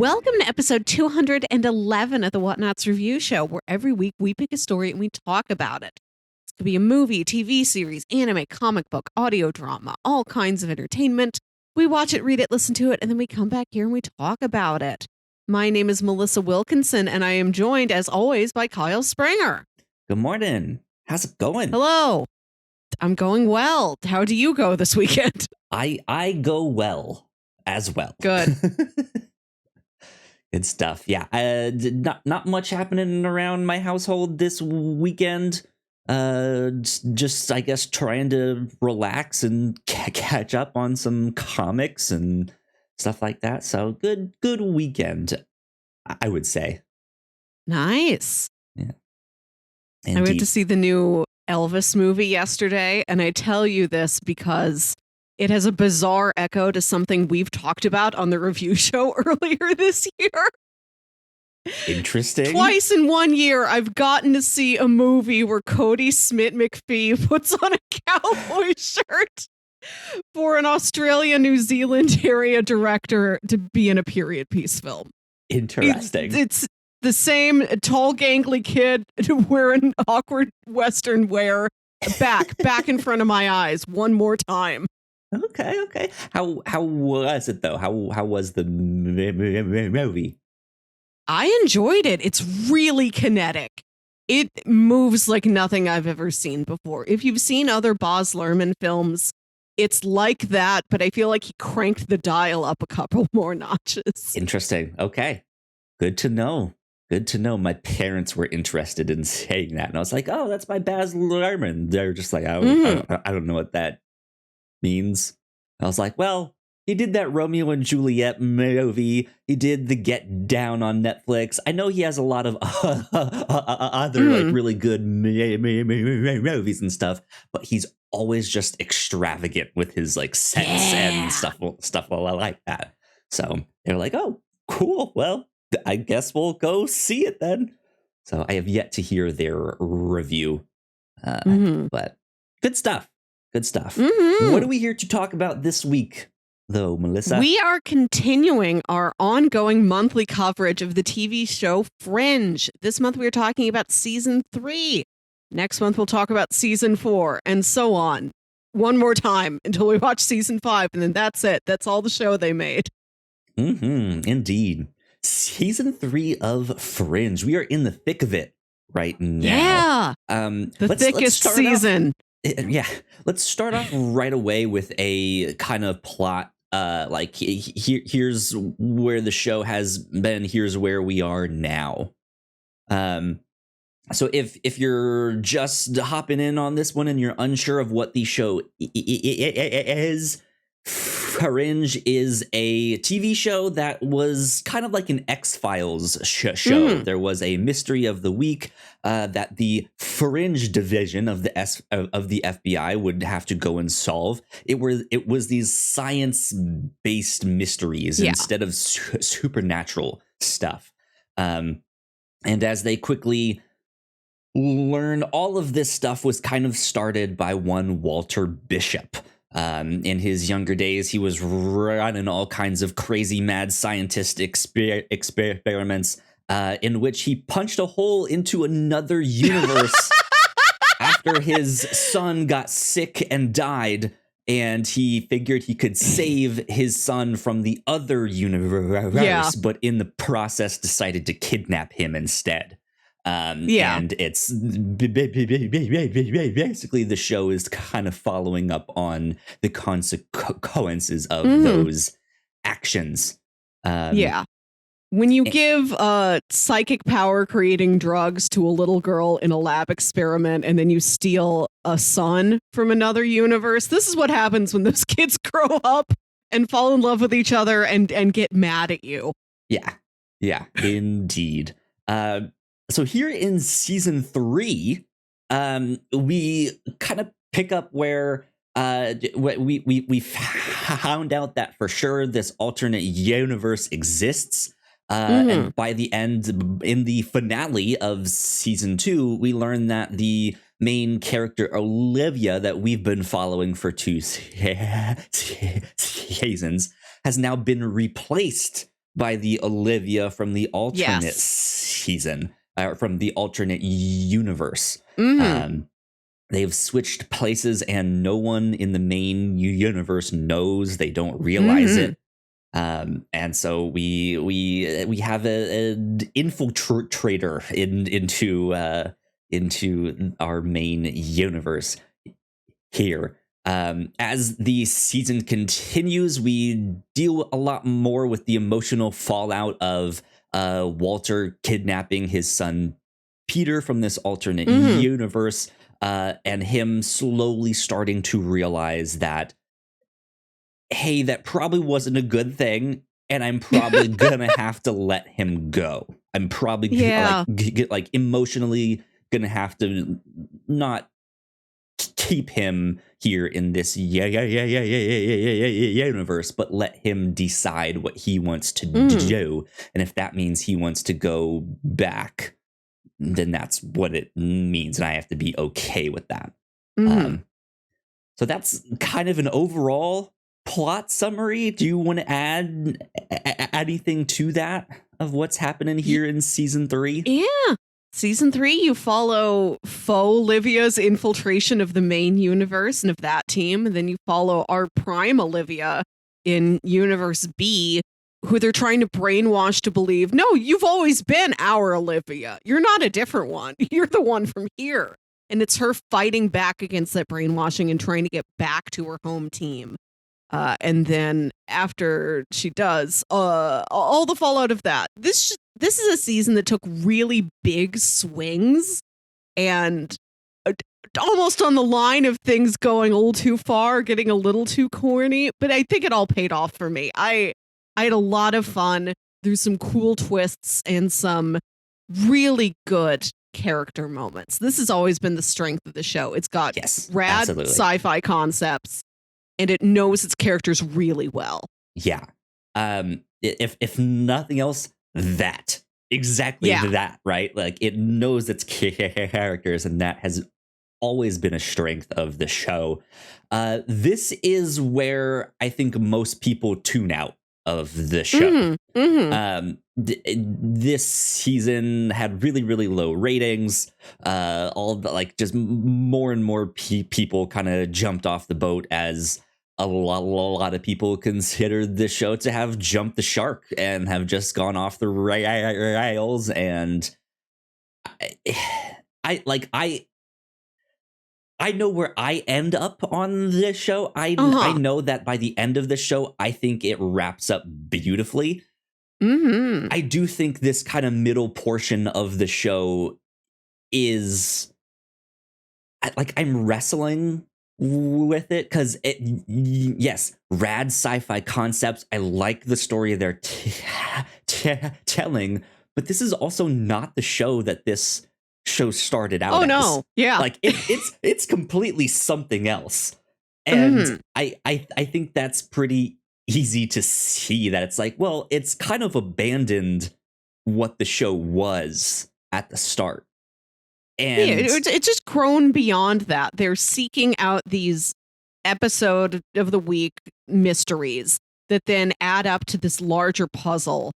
Welcome to episode 211 of the Whatnots Review Show, where every week we pick a story and we talk about it. It could be a movie, TV series, anime, comic book, audio drama, all kinds of entertainment. We watch it, read it, listen to it, and then we come back here and we talk about it. My name is Melissa Wilkinson, and I am joined, as always, by Kyle Springer. Good morning. How's it going? Hello. I'm going well. How do you go this weekend? I go well as well. Good. Good stuff. Yeah. Not much happening around my household this weekend. Just I guess trying to relax and catch up on some comics and stuff like that. So good weekend, I would say. Nice. Yeah. I went to see the new Elvis movie yesterday, and I tell you this because it has a bizarre echo to something we've talked about on the review show earlier this year. Interesting. Twice in 1 year, I've gotten to see a movie where Cody Smith McPhee puts on a cowboy shirt for an Australia-New Zealand area director to be in a period piece film. Interesting. It's the same tall, gangly kid wearing awkward Western wear back in front of my eyes one more time. Okay. How was it though? How was the movie? I enjoyed it. It's really kinetic. It moves like nothing I've ever seen before. If you've seen other Baz Luhrmann films, it's like that, but I feel like he cranked the dial up a couple more notches. Interesting. Okay. Good to know. My parents were interested in saying that, and I was like, "Oh, that's my Baz Luhrmann." They're just like, I don't know what that means. I was like, well, he did that Romeo and Juliet movie. He did the Get Down on Netflix. I know he has a lot of other like really good movies and stuff, but he's always just extravagant with his like sets and stuff like that. So they're like, oh, cool. Well, I guess we'll go see it then. So I have yet to hear their review, but good stuff. What are we here to talk about this week, though, Melissa? We are continuing our ongoing monthly coverage of the TV show Fringe. This month we are talking about season 3. Next month we'll talk about season 4, and so on. One more time until we watch season 5, and then that's it. That's all the show they made. Indeed. Season 3 of Fringe. We are in the thick of it right now. Yeah. The thickest season. Let's start off right away with a kind of plot. Here's where the show has been. Here's where we are now. So if you're just hopping in on this one and you're unsure of what the show is, Fringe is a TV show that was kind of like an X-Files show. There was a mystery of the week that the Fringe division of the FBI would have to go and solve. It was these science-based mysteries instead of supernatural stuff. And as they quickly learn, all of this stuff was kind of started by one Walter Bishop. In his younger days, he was running all kinds of crazy mad scientist experiments in which he punched a hole into another universe after his son got sick and died, and he figured he could save his son from the other universe, but in the process decided to kidnap him instead. And it's basically the show is kind of following up on the consequences of those actions. When you give psychic power creating drugs to a little girl in a lab experiment and then you steal a son from another universe, this is what happens when those kids grow up and fall in love with each other and get mad at you. Yeah, indeed. So here in season 3, we kind of pick up where we found out that for sure this alternate universe exists. And by the end, in the finale of season 2, we learn that the main character Olivia that we've been following for 2 seasons has now been replaced by the Olivia from the alternate Yes. season, from the alternate universe. Mm-hmm. They've switched places, and no one in the main universe knows. They don't realize it. And so we have an infiltrator into our main universe here. As the season continues, we deal a lot more with the emotional fallout of Walter kidnapping his son Peter from this alternate universe, and him slowly starting to realize that, hey, that probably wasn't a good thing, and I'm probably gonna have to let him go. I'm probably get emotionally gonna have to not keep him here in this universe, but let him decide what he wants to do. And if that means he wants to go back, then that's what it means, and I have to be okay with that. So that's kind of an overall plot summary. Do you want to add anything to that of what's happening here in season 3? Yeah. Season 3, you follow Fauxlivia's infiltration of the main universe and of that team. And then you follow our prime Olivia in Universe B, who they're trying to brainwash to believe, no, you've always been our Olivia. You're not a different one. You're the one from here. And it's her fighting back against that brainwashing and trying to get back to her home team. And then after she does, all the fallout of that. This is a season that took really big swings and almost on the line of things going a little too far, getting a little too corny. But I think it all paid off for me. I had a lot of fun. There's some cool twists and some really good character moments. This has always been the strength of the show. It's got rad sci-fi concepts, and it knows its characters really well. Yeah. If nothing else, that. Exactly that, right? Like, it knows its characters, and that has always been a strength of the show. This is where I think most people tune out of the show. This season had really, really low ratings. Just more and more people kind of jumped off the boat, as a lot of people considered this show to have jumped the shark and have just gone off the rails. And I know where I end up on this show. I know that by the end of the show, I think it wraps up beautifully. I do think this kind of middle portion of the show is I'm wrestling with it, because yes, rad sci-fi concepts. I like the story they're telling, but this is also not the show that this show started out as. No. Yeah. It's completely something else. And I think that's pretty easy to see, that it's it's kind of abandoned what the show was at the start. And it's just grown beyond that. They're seeking out these episode of the week mysteries that then add up to this larger puzzle.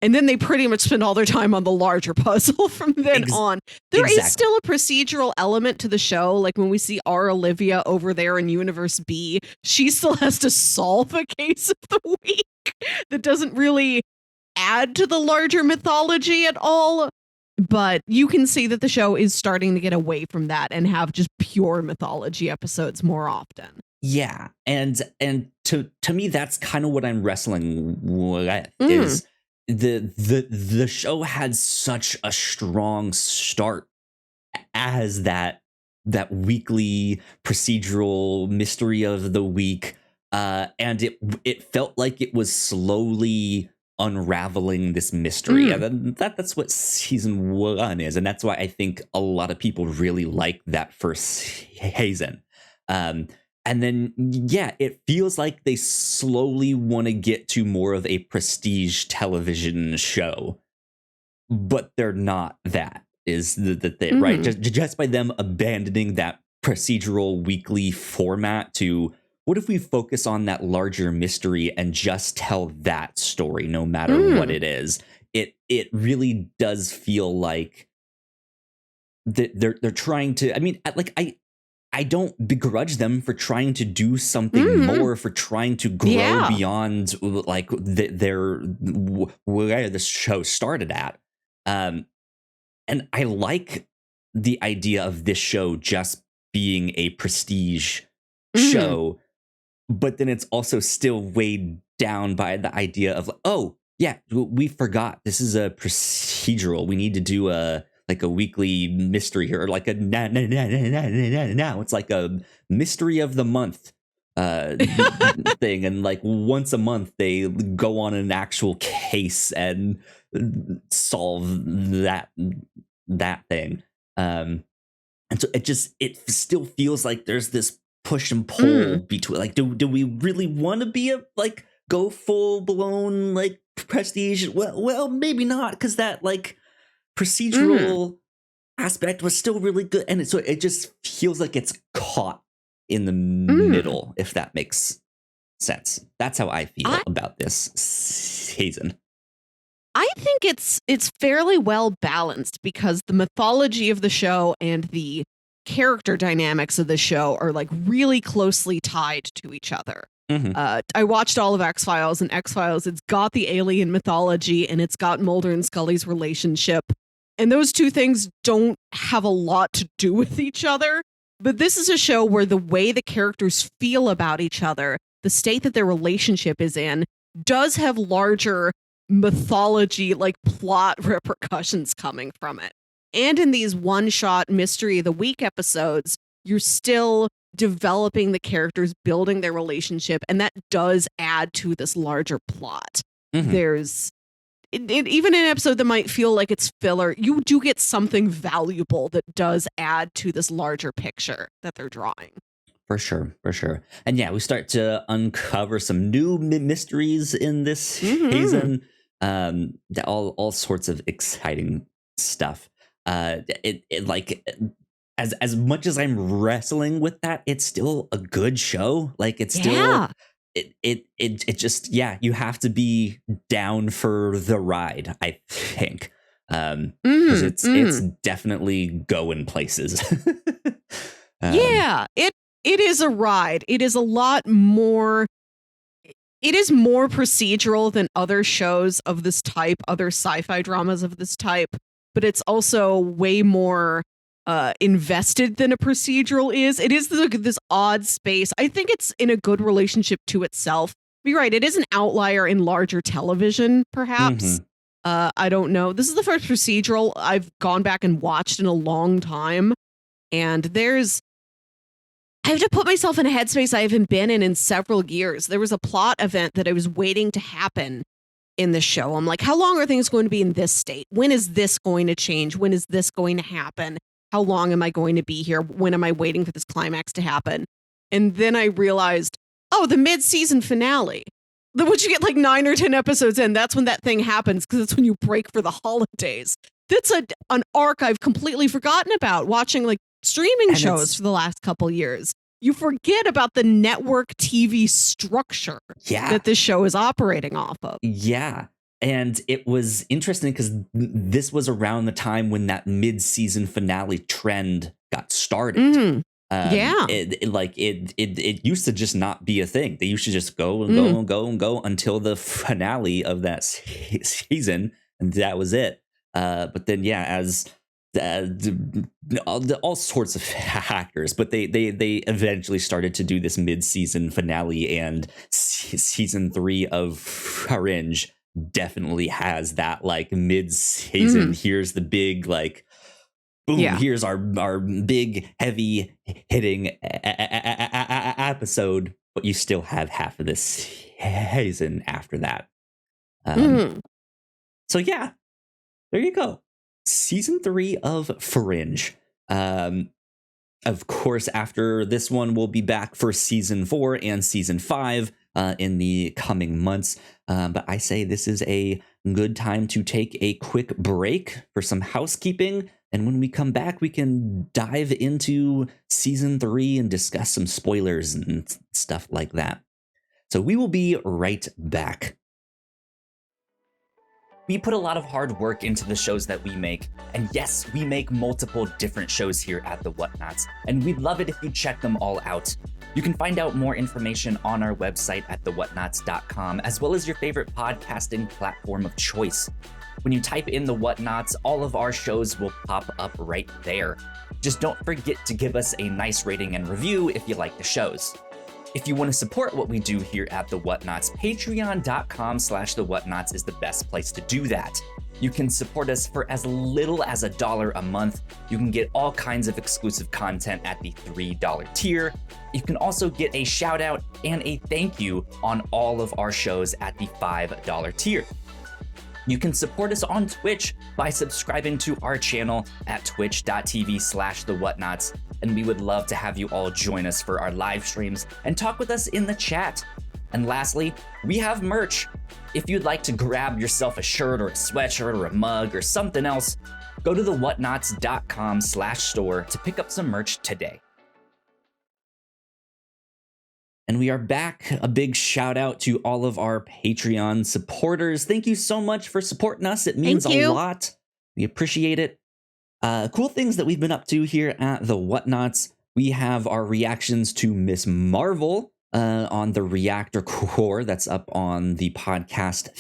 And then they pretty much spend all their time on the larger puzzle from then on. There is still a procedural element to the show. Like when we see our Olivia over there in Universe B, she still has to solve a case of the week that doesn't really add to the larger mythology at all. But you can see that the show is starting to get away from that and have just pure mythology episodes more often. Yeah. And to me, that's kind of what I'm wrestling with, is the show had such a strong start as that weekly procedural mystery of the week, and it felt like it was slowly unraveling this mystery. And that's what season 1 is, and that's why I think a lot of people really like that first season. And then, it feels like they slowly want to get to more of a prestige television show, but they're not. That is the thing, right? Just by them abandoning that procedural weekly format to what if we focus on that larger mystery and just tell that story, no matter what it is? It really does feel like they're trying to. I mean, I don't begrudge them for trying to do something more, for trying to grow beyond like their where the show started at. And I like the idea of this show just being a prestige show, but then it's also still weighed down by the idea of, oh yeah, we forgot this is a procedural. We need to do a weekly mystery here, or like a now it's like a mystery of the month thing, and like once a month they go on an actual case and solve that thing. And so it still feels like there's this push and pull between, like, do we really want to be go full blown like prestige? Well, maybe not, because that like procedural aspect was still really good, and so it just feels like it's caught in the middle, if that makes sense. That's how I feel about this season. I think it's fairly well balanced, because the mythology of the show and the character dynamics of the show are like really closely tied to each other. I watched all of X-Files, and X-Files, it's got the alien mythology and it's got Mulder and Scully's relationship. And those two things don't have a lot to do with each other. But this is a show where the way the characters feel about each other, the state that their relationship is in, does have larger mythology, like plot repercussions coming from it. And in these one-shot Mystery of the Week episodes, you're still developing the characters, building their relationship, and that does add to this larger plot. There's even an episode that might feel like it's filler, you do get something valuable that does add to this larger picture that they're drawing. For sure. And yeah, we start to uncover some new mysteries in this season. All sorts of exciting stuff. It like, as much as I'm wrestling with that, it's still a good show. Like, it's still it just, you have to be down for the ride, I think. Because it's definitely going places. It is a ride. It is a lot more. It is more procedural than other shows of this type, other sci-fi dramas of this type, but it's also way more invested than a procedural is. It is this odd space. I think it's in a good relationship to itself. You're right. It is an outlier in larger television, perhaps. I don't know. This is the first procedural I've gone back and watched in a long time. And I have to put myself in a headspace I haven't been in several years. There was a plot event that I was waiting to happen in the show. I'm like, how long are things going to be in this state? When is this going to change? When is this going to happen? How long am I going to be here? When am I waiting for this climax to happen? And then I realized, oh, the mid-season finale. Once you get like 9 or 10 episodes in, that's when that thing happens, because it's when you break for the holidays. That's an arc I've completely forgotten about, watching like streaming shows for the last couple years. You forget about the network TV structure that this show is operating off of. Yeah. And it was interesting because this was around the time when that mid-season finale trend got started. It used to just not be a thing. They used to just go and go and go and go until the finale of that season, and that was it. But then, as all sorts of factors, but they eventually started to do this mid-season finale, and season 3 of Fringe definitely has that like mid-season. Here's the big like boom. Here's our big heavy hitting episode, but you still have half of this season after that. So there you go. Season 3 of Fringe. Of course, after this one, we'll be back for season 4 and season 5 in the coming months. But I say this is a good time to take a quick break for some housekeeping And when we come back, we can dive into season 3 and discuss some spoilers and stuff like that. So we will be right back. We put a lot of hard work into the shows that we make, and yes, we make multiple different shows here at The Whatnots, and we'd love it if you check them all out. You can find out more information on our website at thewhatnots.com, as well as your favorite podcasting platform of choice. When you type in The Whatnots, all of our shows will pop up right there. Just don't forget to give us a nice rating and review if you like the shows. If you want to support what we do here at The Whatnots, patreon.com/thewhatnots is the best place to do that. You can support us for as little as $1 a month. You can get all kinds of exclusive content at the $3 tier. You can also get a shout out and a thank you on all of our shows at the $5 tier. You can support us on Twitch by subscribing to our channel at twitch.tv/thewhatnots, and we would love to have you all join us for our live streams and talk with us in the chat. And lastly, we have merch. If you'd like to grab yourself a shirt or a sweatshirt or a mug or something else, go to thewhatnots.com/store to pick up some merch today. And we are back. A big shout out to all of our Patreon supporters. Thank you so much for supporting us. It means a lot. We appreciate it. Cool things that we've been up to here at The Whatnots. We have our reactions to Miss Marvel on the Reactor Core. That's up on the podcast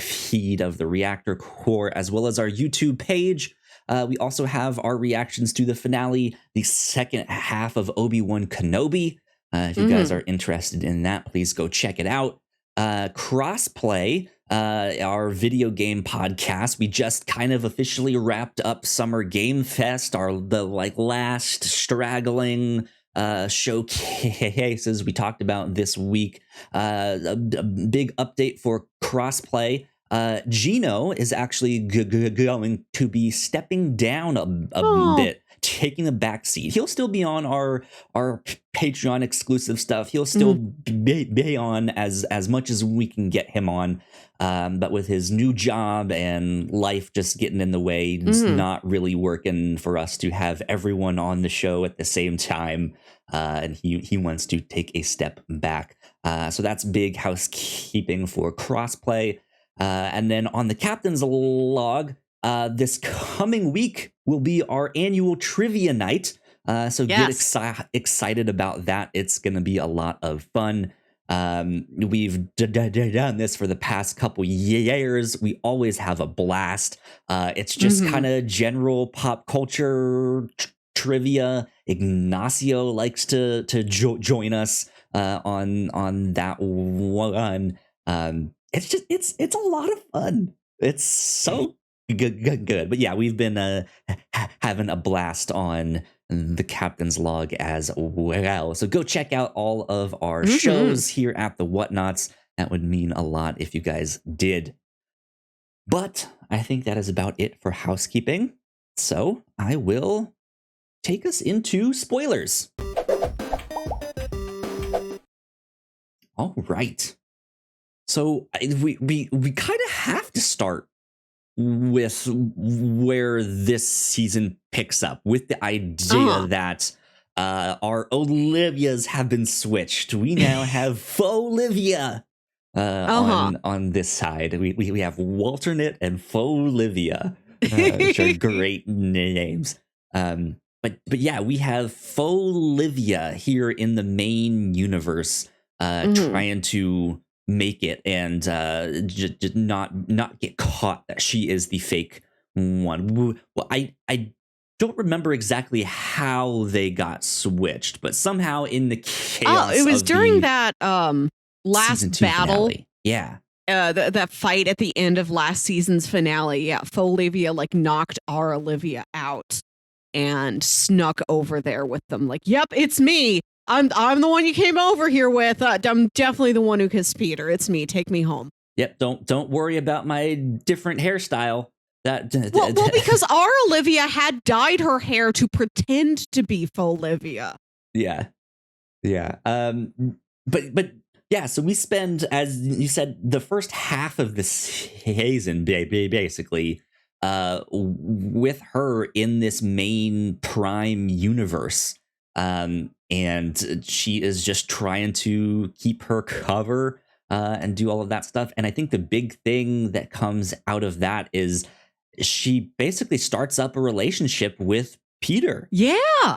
feed of the Reactor Core, as well as our YouTube page. We also have our reactions to the finale, the second half of Obi-Wan Kenobi. If you guys are interested in that, please go check it out. Crossplay, our video game podcast. We just kind of officially wrapped up Summer Game Fest, the last straggling showcases we talked about this week. A big update for Crossplay. Gino is actually going to be stepping down a bit, taking a back seat. He'll still be on our Patreon exclusive stuff. He'll still be on as much as we can get him on. But with his new job and life just getting in the way, it's not really working for us to have everyone on the show at the same time. And he wants to take a step back. So that's big housekeeping for Crossplay. And then on the Captain's Log, this coming week will be our annual trivia night. So get excited about that. It's going to be a lot of fun. We've done this for the past couple years. We always have a blast. It's just kind of general pop culture trivia. Ignacio likes to join us on that one. It's a lot of fun. It's so good. But yeah, we've been having a blast on the Captain's Log as well. So go check out all of our shows here at The Whatnots. That would mean a lot if you guys did. But I think that is about it for housekeeping. So I will take us into spoilers. All right. So we kind of have to start with where this season picks up, with the idea that our Olivias have been switched. We now have Fauxlivia on this side. We have Walternate and Fauxlivia, which are great names. But yeah, we have Fauxlivia here in the main universe, trying to make it and just not get caught that she is the fake one. Well, I don't remember exactly how they got switched, but somehow in the chaos. It was during that last battle. Finale. Yeah. That fight at the end of last season's finale. Yeah, Fauxlivia knocked our Olivia out and snuck over there with them. Yep, it's me. I'm the one you came over here with. I'm definitely the one who kissed Peter. It's me. Take me home. Yep. Don't worry about my different hairstyle. Well, because our Olivia had dyed her hair to pretend to be Fauxlivia. Yeah. But yeah. So we spend, as you said, the first half of the season basically with her in this main prime universe. And she is just trying to keep her cover and do all of that stuff. And I think the big thing that comes out of that is she basically starts up a relationship with Peter. Yeah.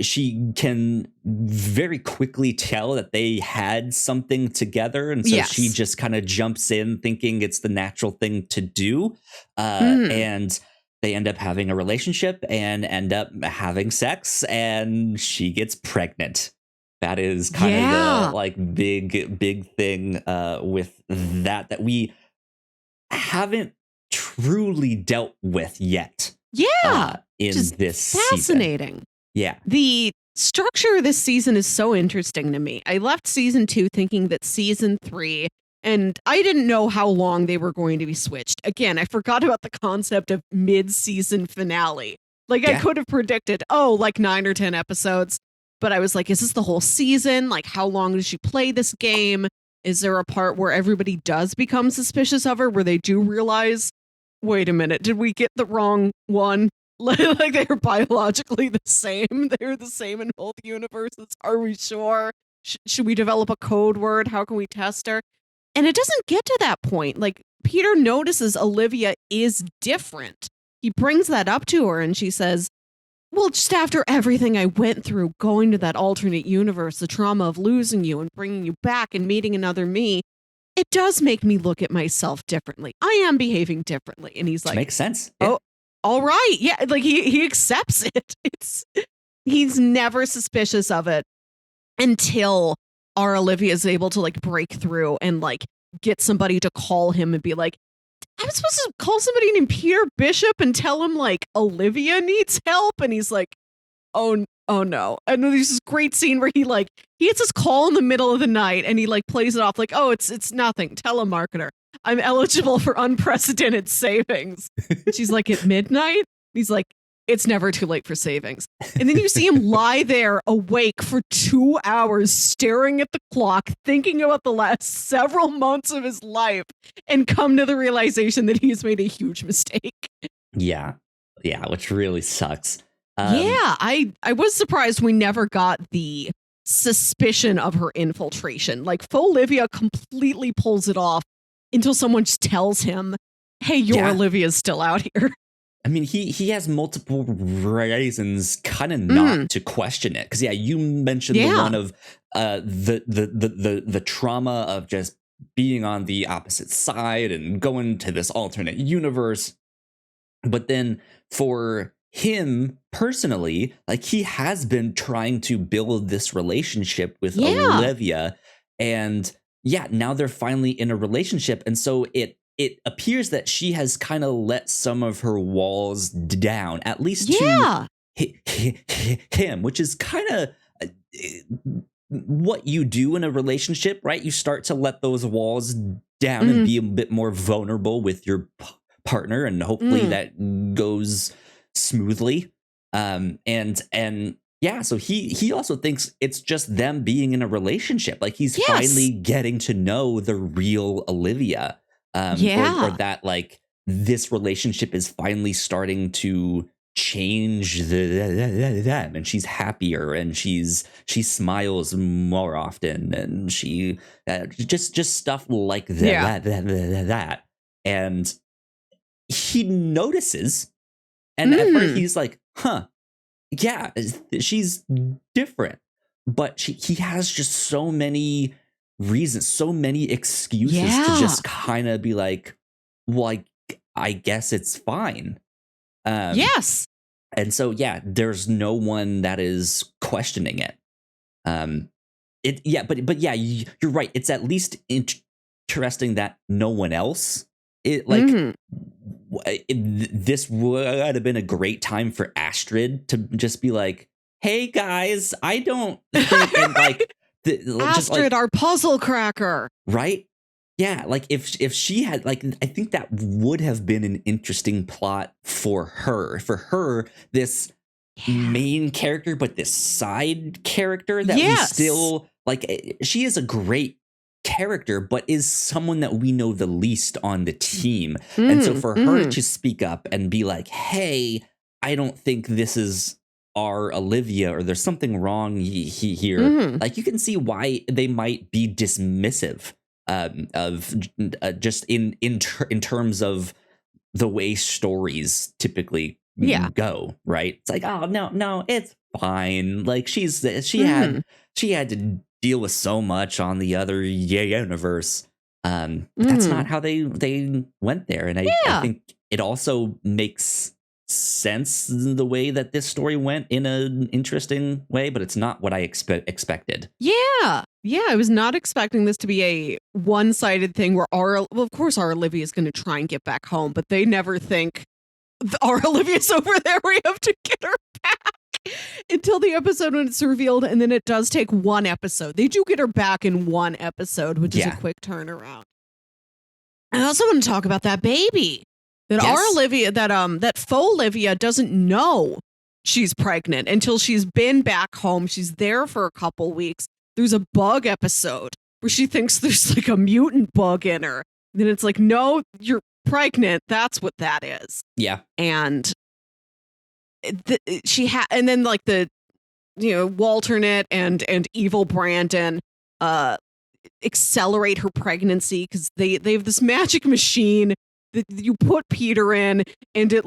She can very quickly tell that they had something together, and so she just kind of jumps in thinking it's the natural thing to do. And they end up having a relationship and end up having sex, and she gets pregnant. That is kind of the like big thing with that we haven't truly dealt with yet. In just this fascinating season. Yeah. The structure of this season is so interesting to me. I left season 2 thinking that season 3, and I didn't know how long they were going to be switched. Again, I forgot about the concept of mid-season finale. Like I could have predicted, like 9 or 10 episodes, but I was like, is this the whole season? Like how long does she play this game? Is there a part where everybody does become suspicious of her, where they do realize, wait a minute, did we get the wrong one? Like they're biologically the same. They're the same in both universes. Are we sure? Should we develop a code word? How can we test her? And it doesn't get to that point. Like Peter notices Olivia is different. He brings that up to her and she says, well, just after everything I went through, going to that alternate universe, the trauma of losing you and bringing you back and meeting another me, it does make me look at myself differently. I am behaving differently. And he's like, makes sense. Oh, all right. Yeah. Like he accepts it. He's never suspicious of it until our Olivia is able to like break through and like get somebody to call him and be like, I'm supposed to call somebody named Peter Bishop and tell him like Olivia needs help. And he's like, oh no. And then there's this great scene where he gets this call in the middle of the night and he like plays it off like, oh, it's nothing. Telemarketer. I'm eligible for unprecedented savings. She's like, at midnight? He's like, it's never too late for savings. And then you see him lie there awake for 2 hours, staring at the clock, thinking about the last several months of his life, and come to the realization that he's made a huge mistake. Yeah, which really sucks. I was surprised we never got the suspicion of her infiltration. Like, Fauxlivia completely pulls it off until someone just tells him, hey, your Olivia's still out here. I mean, he has multiple reasons kind of not to question it. Because, you mentioned the one of the trauma of just being on the opposite side and going to this alternate universe. But then for him personally, like, he has been trying to build this relationship with Olivia. And now they're finally in a relationship. And so it appears that she has kind of let some of her walls down, at least to him, which is kind of what you do in a relationship, right? You start to let those walls down and be a bit more vulnerable with your partner, and hopefully that goes smoothly. So he also thinks it's just them being in a relationship. Like, he's finally getting to know the real Olivia. Or that, like, this relationship is finally starting to change them, and she's happier, and she smiles more often, and she just stuff like that. And he notices, and at first he's like, she's different, but he has just so many reasons, so many excuses to just kind of be like, well, I guess it's fine. And so there's no one that is questioning it. You're right. It's at least interesting that no one else. This would have been a great time for Astrid to just be like, hey guys, I don't think, and like. Astrid, our puzzle cracker. Right? Yeah, like if she had, like, I think that would have been an interesting plot for her. For her, this main character, but this side character that we still, like, she is a great character, but is someone that we know the least on the team. And so for her to speak up and be like, hey, I don't think this is our Olivia, or there's something wrong here. Like, you can see why they might be dismissive of just in terms of the way stories typically go, right? It's like, oh, no, it's fine. Like, she had to deal with so much on the other universe. But that's not how they went there. And I think it also makes sense the way that this story went in an interesting way, but it's not what I expected. Yeah, I was not expecting this to be a one-sided thing where of course our Olivia is going to try and get back home, but they never think our Olivia's over there, we have to get her back. Until the episode when it's revealed, and then it does take one episode. They do get her back in one episode, which is a quick turnaround. I also want to talk about that baby. That our Olivia, that Fauxlivia doesn't know she's pregnant until she's been back home. She's there for a couple weeks. There's a bug episode where she thinks there's like a mutant bug in her. And then it's like, no, you're pregnant. That's what that is. Yeah. And and then like the, Walternate and evil Brandon accelerate her pregnancy because they have this magic machine that you put Peter in, and it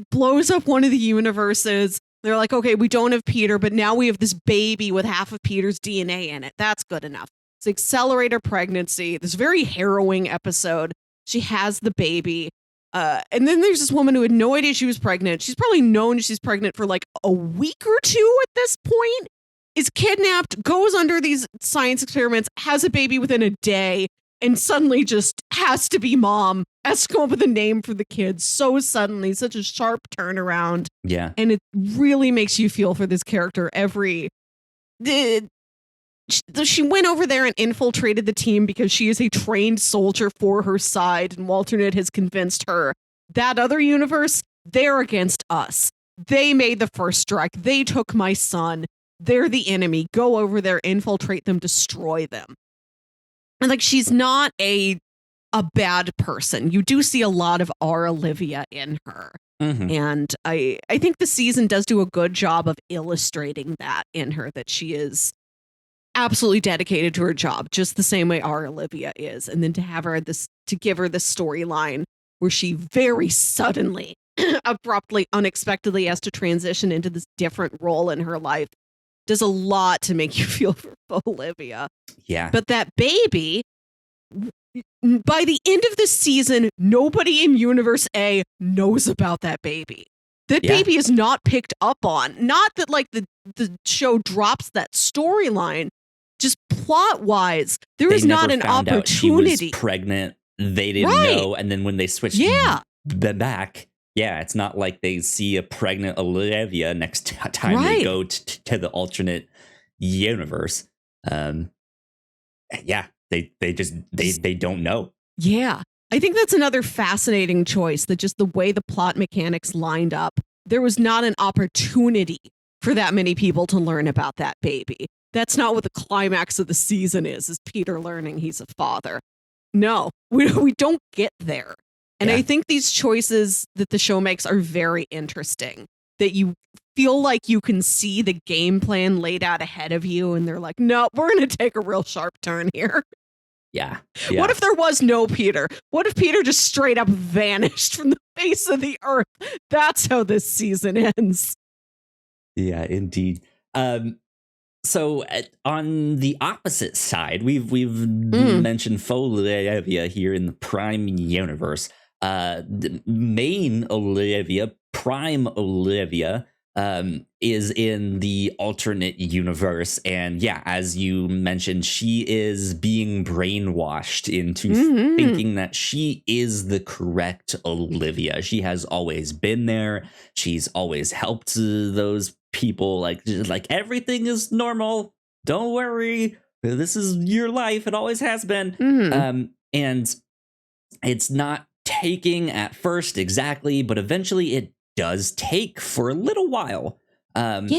blows up one of the universes. They're like, okay, we don't have Peter, but now we have this baby with half of Peter's DNA in it. That's good enough. So accelerate her pregnancy. This very harrowing episode. She has the baby. And then there's this woman who had no idea she was pregnant. She's probably known she's pregnant for like a week or two at this point, is kidnapped, goes under these science experiments, has a baby within a day, and suddenly just has to be mom, has to come up with a name for the kids so suddenly, such a sharp turnaround. Yeah. And it really makes you feel for this character she went over there and infiltrated the team because she is a trained soldier for her side, and Walternate has convinced her that other universe, they're against us. They made the first strike. They took my son. They're the enemy. Go over there, infiltrate them, destroy them. And she's not a bad person. You do see a lot of our Olivia in her. And I think the season does do a good job of illustrating that in her, that she is absolutely dedicated to her job, just the same way our Olivia is. And then to have her to give her this storyline where she very suddenly, abruptly, unexpectedly has to transition into this different role in her life does a lot to make you feel for Olivia. Yeah. But that baby, by the end of the season, nobody in Universe A knows about that baby. That baby is not picked up on. Not that the show drops that storyline. Just plot wise, there is not an opportunity. She was pregnant. They didn't know. And then when they switched back, it's not like they see a pregnant Olivia next time they go to the alternate universe. They don't know. Yeah. I think that's another fascinating choice, that just the way the plot mechanics lined up, there was not an opportunity for that many people to learn about that baby. That's not what the climax of the season is Peter learning he's a father. No, we don't get there. And I think these choices that the show makes are very interesting, that you feel like you can see the game plan laid out ahead of you, and they're like, no, we're going to take a real sharp turn here. Yeah. What if there was no Peter? What if Peter just straight up vanished from the face of the earth? That's how this season ends. Yeah, indeed. So on the opposite side, we've mentioned Fauxlivia here in the Prime universe. The main Olivia, Prime Olivia, is in the alternate universe, and as you mentioned, she is being brainwashed into thinking that she is the correct Olivia. She has always been there. She's always helped those people. Like everything is normal. Don't worry. This is your life. It always has been. And it's not taking at first exactly, but eventually it does take for a little while. And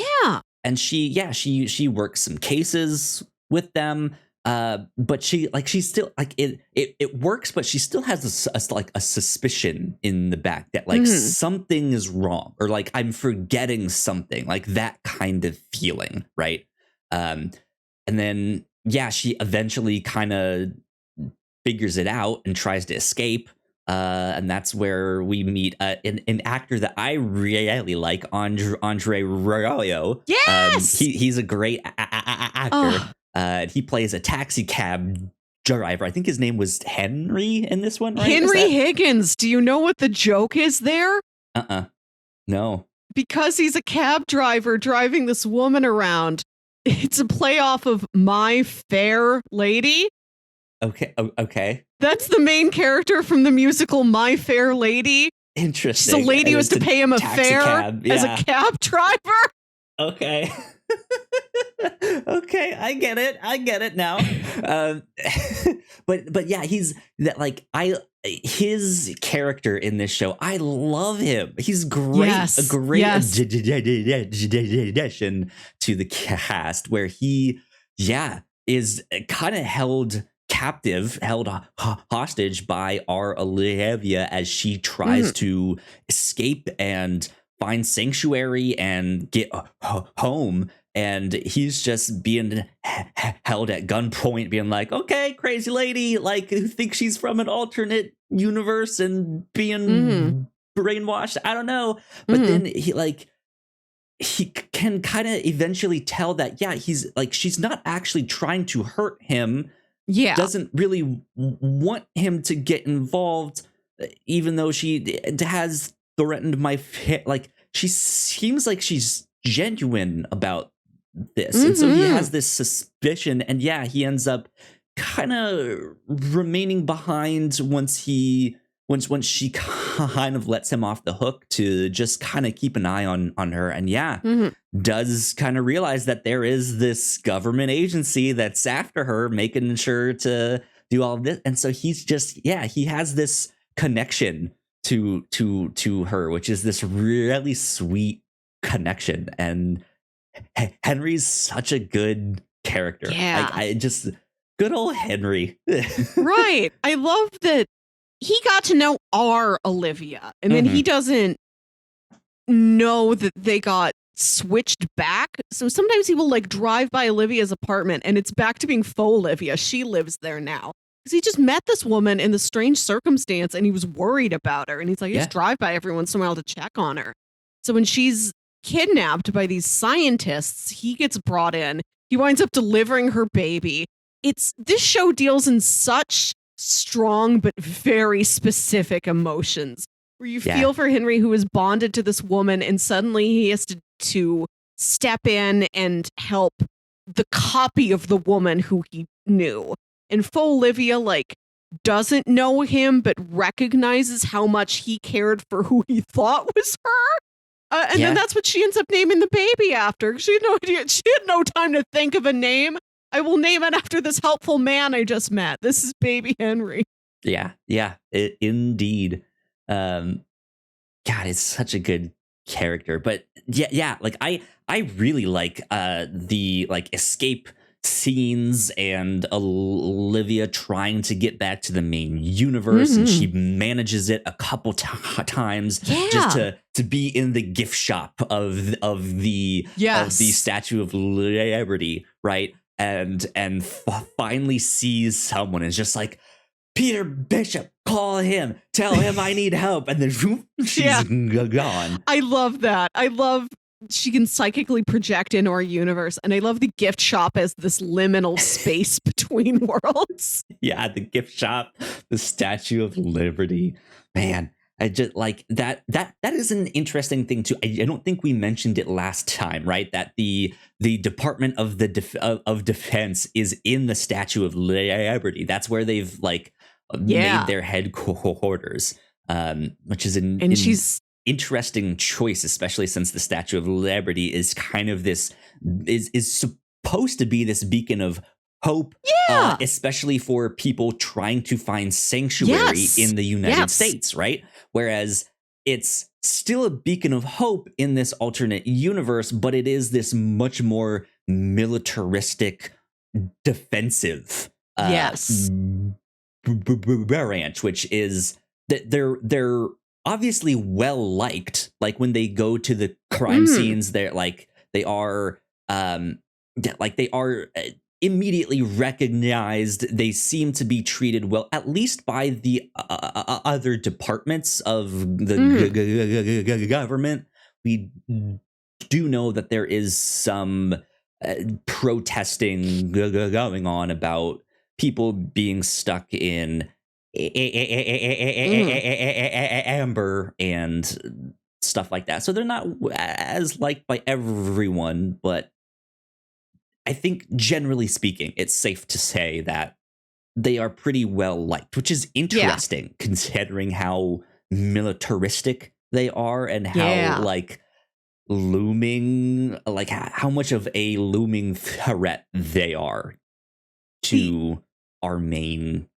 she works some cases with them. But she's still like it works, but she still has a suspicion in the back that like something is wrong, or like I'm forgetting something, like that kind of feeling, right? And then she eventually kind of figures it out and tries to escape. And that's where we meet an actor that I really like, Andre Royo. Yes, he's a great actor. He plays a taxi cab driver. I think his name was Henry in this one, right? Henry Higgins. Do you know what the joke is there? No. Because he's a cab driver driving this woman around. It's a play off of My Fair Lady. Okay. That's the main character from the musical My Fair Lady. Interesting. So the lady was to pay him a fare as a cab driver. Okay. Okay, I get it now. But yeah, he's that like his character in this show, I love him. He's great. Yes, a great yes. addition to the cast, where he is kind of held hostage by our Olivia as she tries to escape and find sanctuary and get home. And he's just being held at gunpoint, being like, okay, crazy lady, like, who thinks she's from an alternate universe and being brainwashed. I don't know. But then he can kind of eventually tell that, he's like, she's not actually trying to hurt him. Yeah. Doesn't really want him to get involved, even though she has threatened my like, she seems like she's genuine about this. And so he has this suspicion, and he ends up kind of remaining behind once she kind of lets him off the hook to just kind of keep an eye on her, and does kind of realize that there is this government agency that's after her, making sure to do all of this. And so he's just he has this connection to her, which is this really sweet connection. And Henry's such a good character. I just good old Henry. Right. I love that he got to know our Olivia, and then he doesn't know that they got switched back. So sometimes he will like drive by Olivia's apartment and it's back to being Fauxlivia. She lives there now. Because he just met this woman in the strange circumstance and he was worried about her. And he's like, I just drive by every once in a while to check on her. So when she's kidnapped by these scientists, he gets brought in. He winds up delivering her baby. This show deals in such strong but very specific emotions where you feel for Henry, who is bonded to this woman, and suddenly he has to step in and help the copy of the woman who he knew. And Fauxlivia like doesn't know him but recognizes how much he cared for who he thought was her. And then that's what she ends up naming the baby after. She had no idea. She had no time to think of a name. I will name it after this helpful man I just met. This is baby Henry. Indeed. God, it's such a good character. But like I really like the like escape scenes and Olivia trying to get back to the main universe, and she manages it a couple times just to be in the gift shop of the Statue of Liberty, right? And finally sees someone and is just like, Peter Bishop, call him, tell him I need help, and then she's gone. I love that. I love she can psychically project into our universe, and I love the gift shop as this liminal space between worlds. Yeah, the gift shop, the Statue of Liberty, man. I just like that is an interesting thing too. I don't think we mentioned it last time, right? That the Department of of Defense is in the Statue of Liberty. That's where they've like made their headquarters, which is she's interesting choice, especially since the Statue of Liberty is kind of this is supposed to be this beacon of hope, especially for people trying to find sanctuary in the United States, right? Whereas it's still a beacon of hope in this alternate universe, but it is this much more militaristic, defensive Yes. branch, which is that they're obviously well liked. Like when they go to the crime scenes, they're like they are immediately recognized. They seem to be treated well, at least by the other departments of the government. We do know that there is some protesting going on about people being stuck in amber and stuff like that. So they're not as liked by everyone, but I think generally speaking, it's safe to say that they are pretty well liked, which is interesting considering how militaristic they are and how like looming, like how much of a looming threat they are to our main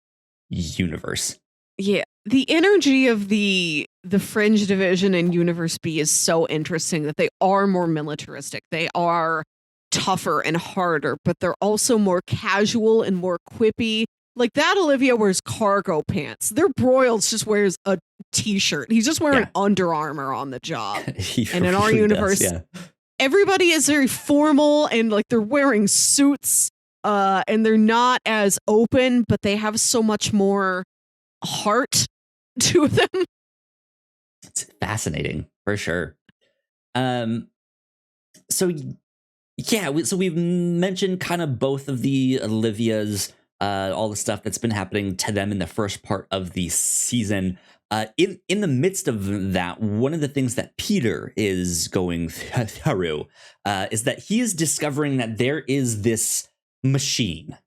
universe. Yeah, the energy of the Fringe division in Universe B is so interesting that they are more militaristic. They are tougher and harder, but they're also more casual and more quippy. Like that Olivia wears cargo pants. Their Broyles just wears a t-shirt. He's just wearing Under Armour on the job. And in our universe, everybody is very formal and like they're wearing suits and they're not as open, but they have so much more heart to them. It's fascinating for sure. So we've mentioned kind of both of the Olivias, all the stuff that's been happening to them in the first part of the season. In the midst of that, one of the things that Peter is going through is that he is discovering that there is this machine.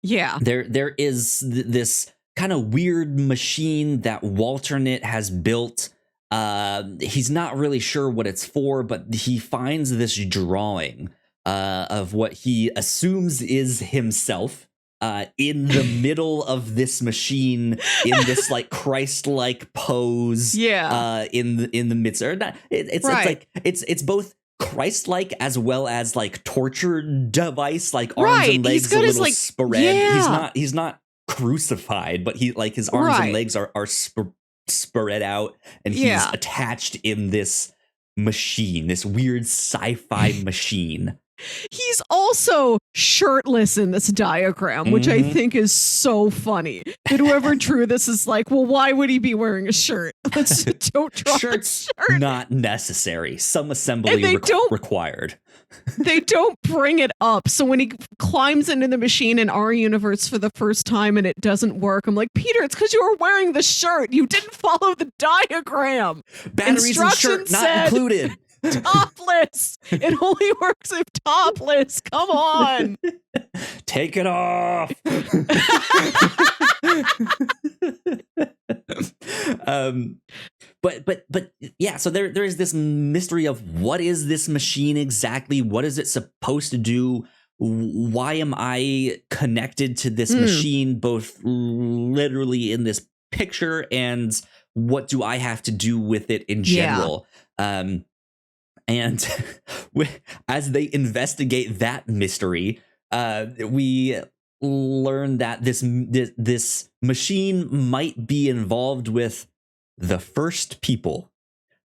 Yeah. There is this kind of weird machine that Walternate has built. He's not really sure what it's for, but he finds this drawing of what he assumes is himself in the middle of this machine in this like Christ-like pose. In the midst. Or not, it's like it's both Christ-like as well as like torture device, like arms and legs a little spread. He's not crucified, but he like his arms and legs are spread out, and he's attached in this machine, this weird sci-fi machine. He's also shirtless in this diagram, which I think is so funny. That whoever drew this is like, well, why would he be wearing a shirt? Let's don't draw Shirts a shirt. Not necessary. Some assembly required. They don't bring it up. So when he climbs into the machine in our universe for the first time and it doesn't work, I'm like, Peter, it's because you were wearing the shirt. You didn't follow the diagram. Batteries and shirt not included. Topless. It only works if topless. Come on. Take it off. But yeah, so there is this mystery of what is this machine exactly? What is it supposed to do? Why am I connected to this machine, both literally in this picture, and what do I have to do with it in general? And as they investigate that mystery, we learn that this machine might be involved with the first people,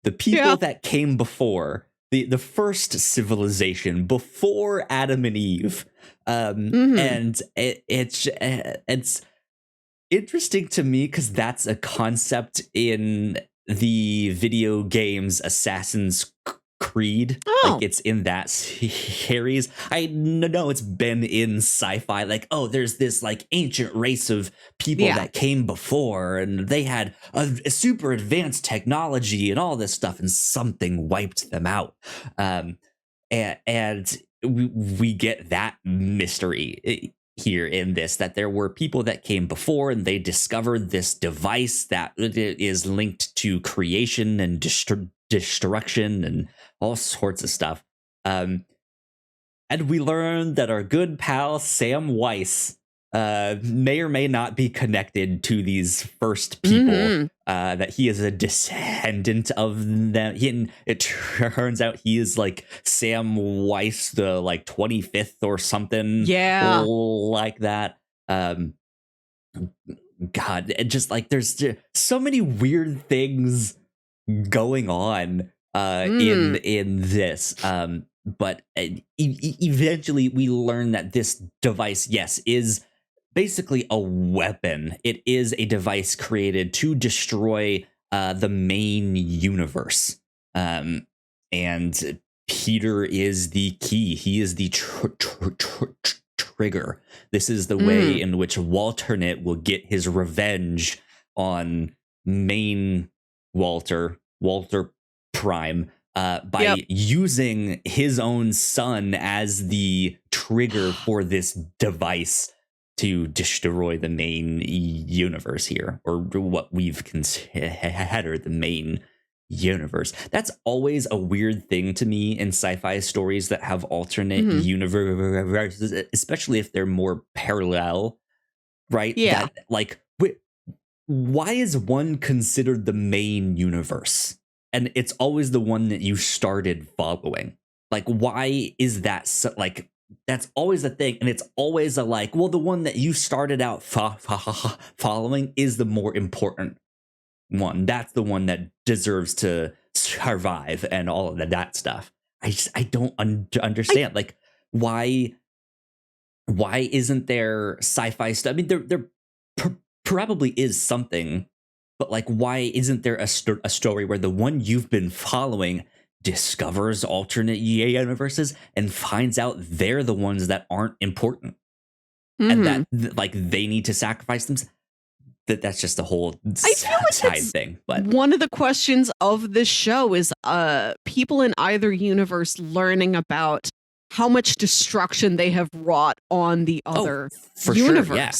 the people that came before, the first civilization before Adam and Eve. And it's interesting to me because that's a concept in the video games Assassin's Creed. Like it's in that series. I know it's been in sci-fi, like, oh, there's this like ancient race of people that came before and they had a super advanced technology and all this stuff, and something wiped them out. And we get that mystery here in this, that there were people that came before and they discovered this device that is linked to creation and destruction and all sorts of stuff. And we learned that our good pal Sam Weiss may or may not be connected to these first people. That he is a descendant of them. It turns out he is like Sam Weiss, the like 25th or something. Yeah, like that. God, just like there's just so many weird things going on in this. But eventually we learn that this device, yes, is basically a weapon. It is a device created to destroy the main universe. And Peter is the key. He is the trigger. This is the way in which Walternate will get his revenge on main Walter Prime by using his own son as the trigger for this device to destroy the main universe here, or what we've considered the main universe. That's always a weird thing to me in sci-fi stories that have alternate universes, especially if they're more parallel, right? Yeah. That, like, why is one considered the main universe? And it's always the one that you started following. Like, why is that so, like, that's always a thing. And it's always a like, well, the one that you started out following is the more important one. That's the one that deserves to survive and all of that stuff. I don't understand. Like, why isn't there sci-fi stuff? I mean, there probably is something, but like, why isn't there a story where the one you've been following discovers alternate universes and finds out they're the ones that aren't important, and that like they need to sacrifice them? That's just a whole side thing. But one of the questions of this show is people in either universe learning about how much destruction they have wrought on the other universe. Sure, yeah.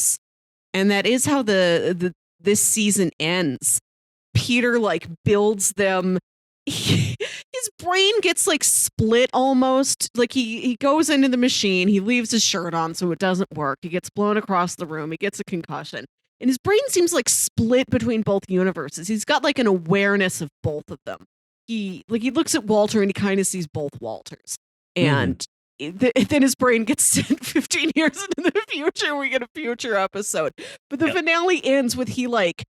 And that is how this season ends. Peter like builds them. His brain gets like split almost. Like he goes into the machine, he leaves his shirt on so it doesn't work. He gets blown across the room, he gets a concussion. And his brain seems like split between both universes. He's got like an awareness of both of them. He looks at Walter and he kind of sees both Walters. And then his brain gets sent 15 years into the future. We get a future episode. But the finale ends with he like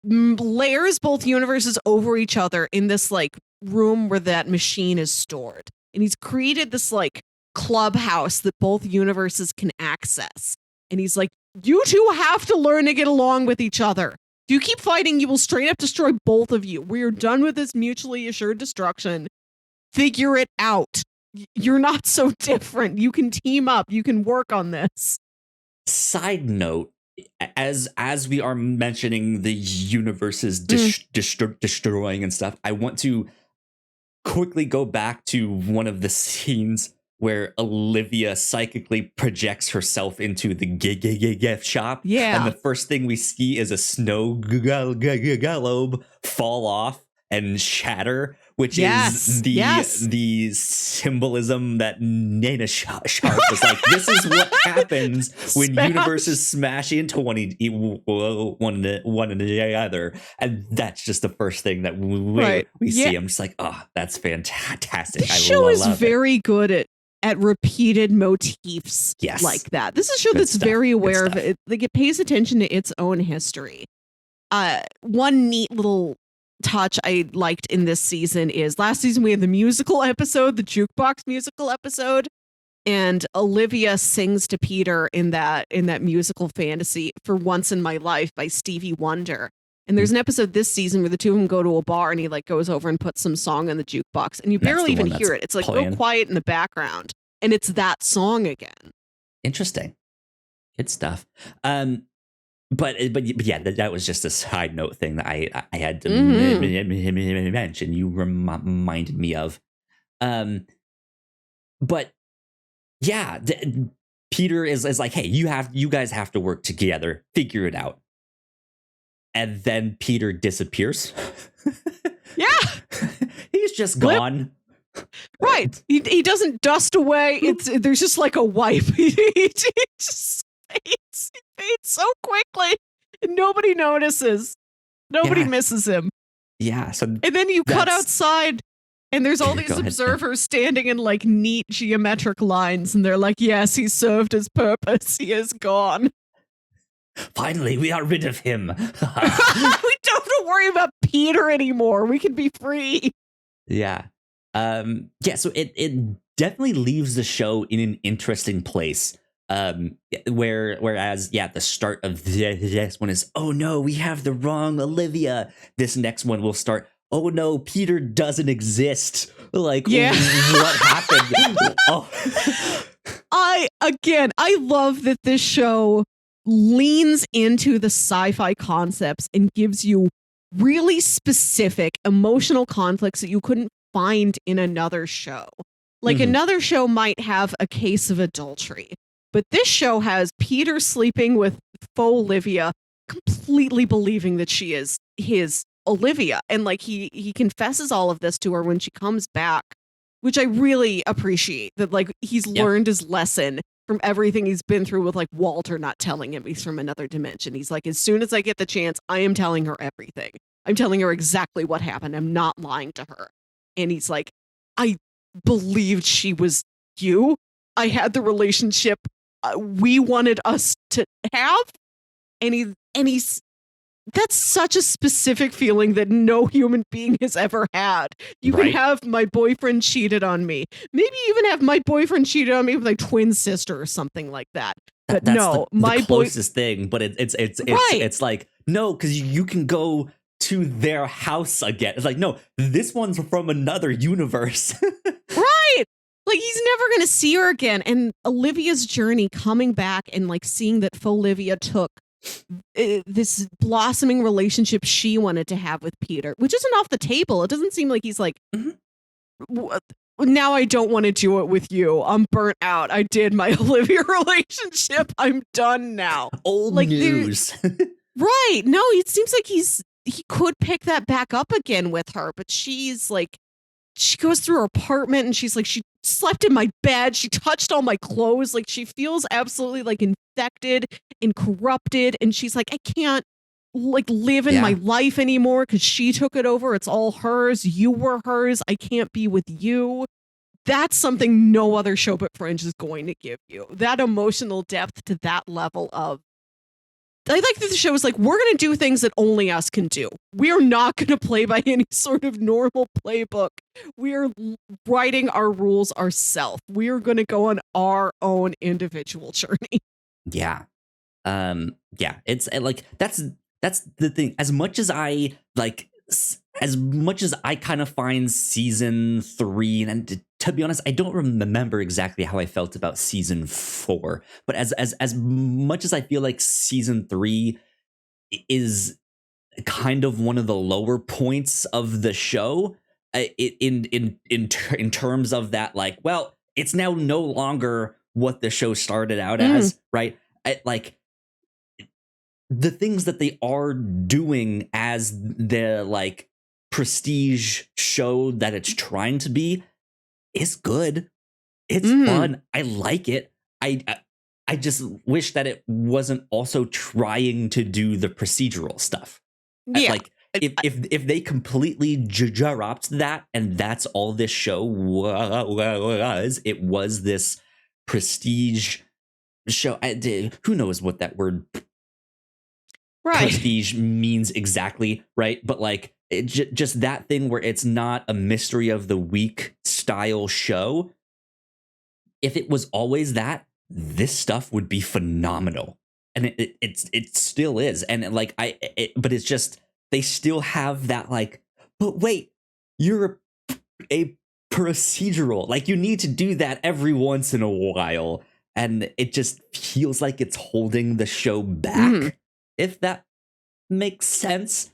layers both universes over each other in this like room where that machine is stored. And he's created this like clubhouse that both universes can access. And he's like, you two have to learn to get along with each other. If you keep fighting, you will straight up destroy both of you. We are done with this mutually assured destruction. Figure it out. You're not so different. You can team up. You can work on this. Side note, as we are mentioning the universes destroying and stuff, I want to quickly go back to one of the scenes where Olivia psychically projects herself into the gift shop. Yeah. And the first thing we see is a snow globe fall off and shatter, which is the symbolism that Nana Sharp was like, this is what happens when universes smash into one another. And that's just the first thing that we see. I'm just like, oh, that's fantastic. This show is very good at repeated motifs like that. This is a show that's very aware of it. Like, it pays attention to its own history. One neat little touch I liked in this season is last season we had the musical episode, the jukebox musical episode, and Olivia sings to Peter in that musical fantasy For Once in My Life by Stevie Wonder. And there's an episode this season where the two of them go to a bar and he like goes over and puts some song in the jukebox and you barely even hear it. It's like real quiet in the background and it's that song again. Interesting. Good stuff. But yeah, that was just a side note thing that I had to mention. You reminded me of. But yeah, Peter is like, hey, you guys have to work together, figure it out. And then Peter disappears. Yeah. He's just gone. Right. He doesn't dust away. There's just like a wipe. He just fades. quickly. And nobody notices. Nobody misses him. Yeah. So and then you cut outside and there's all these observers standing in like neat geometric lines. And they're like, yes, he served his purpose. He is gone. Finally, we are rid of him. We don't have to worry about Peter anymore. We can be free. Yeah. So it definitely leaves the show in an interesting place. Whereas the start of this one is, oh no, we have the wrong Olivia. This next one will start, oh no, Peter doesn't exist. Like, what happened? I love that this show leans into the sci-fi concepts and gives you really specific emotional conflicts that you couldn't find in another show. Like another show might have a case of adultery, but this show has Peter sleeping with Fauxlivia, completely believing that she is his Olivia. And like he confesses all of this to her when she comes back, which I really appreciate, that like he's learned his lesson from everything he's been through with like Walter not telling him he's from another dimension. He's like, as soon as I get the chance, I am telling her everything. I'm telling her exactly what happened. I'm not lying to her. And he's like, I believed she was you. I had the relationship we wanted us to have. And he's that's such a specific feeling that no human being has ever had. You can have my boyfriend cheated on me. Maybe even have my boyfriend cheated on me with my twin sister or something like that. But that's no, the closest thing. But it's like, no, because you can go to their house again. It's like, no, this one's from another universe. Right. Like he's never going to see her again. And Olivia's journey coming back and like seeing that Fauxlivia took this blossoming relationship she wanted to have with Peter, which isn't off the table. It doesn't seem like he's like, now I don't want to do it with you. I'm burnt out. I did my Olivia relationship. I'm done now. Old news. Right. No, it seems like he could pick that back up again with her, but she's like, she goes through her apartment and she's like, she slept in my bed. She touched all my clothes. Like she feels absolutely like infected and corrupted. And she's like, I can't like live in my life anymore because she took it over. It's all hers. You were hers. I can't be with you. That's something no other show but Fringe is going to give you. That emotional depth to that level of, I like that the show is like, we're going to do things that only us can do. We are not going to play by any sort of normal playbook. We are writing our rules ourselves. We are going to go on our own individual journey. Yeah. It's like, that's the thing. As much as I kind of find season 3, and to be honest, I don't remember exactly how I felt about season 4, but as much as I feel like season 3 is kind of one of the lower points of the show, in terms of that, like, well, it's now no longer what the show started out as, right? The things that they are doing as the like prestige show that it's trying to be is good. It's fun. I like it. I just wish that it wasn't also trying to do the procedural stuff. Yeah. Like if they completely dropped that and that's all this show was, it was this prestige show. Who knows what that word prestige means exactly, right? But like just that thing where it's not a mystery of the week style show. If it was always that, this stuff would be phenomenal, and it still is. And like but it's just they still have that like, but wait, you're a procedural. Like you need to do that every once in a while, and it just feels like it's holding the show back. If that makes sense.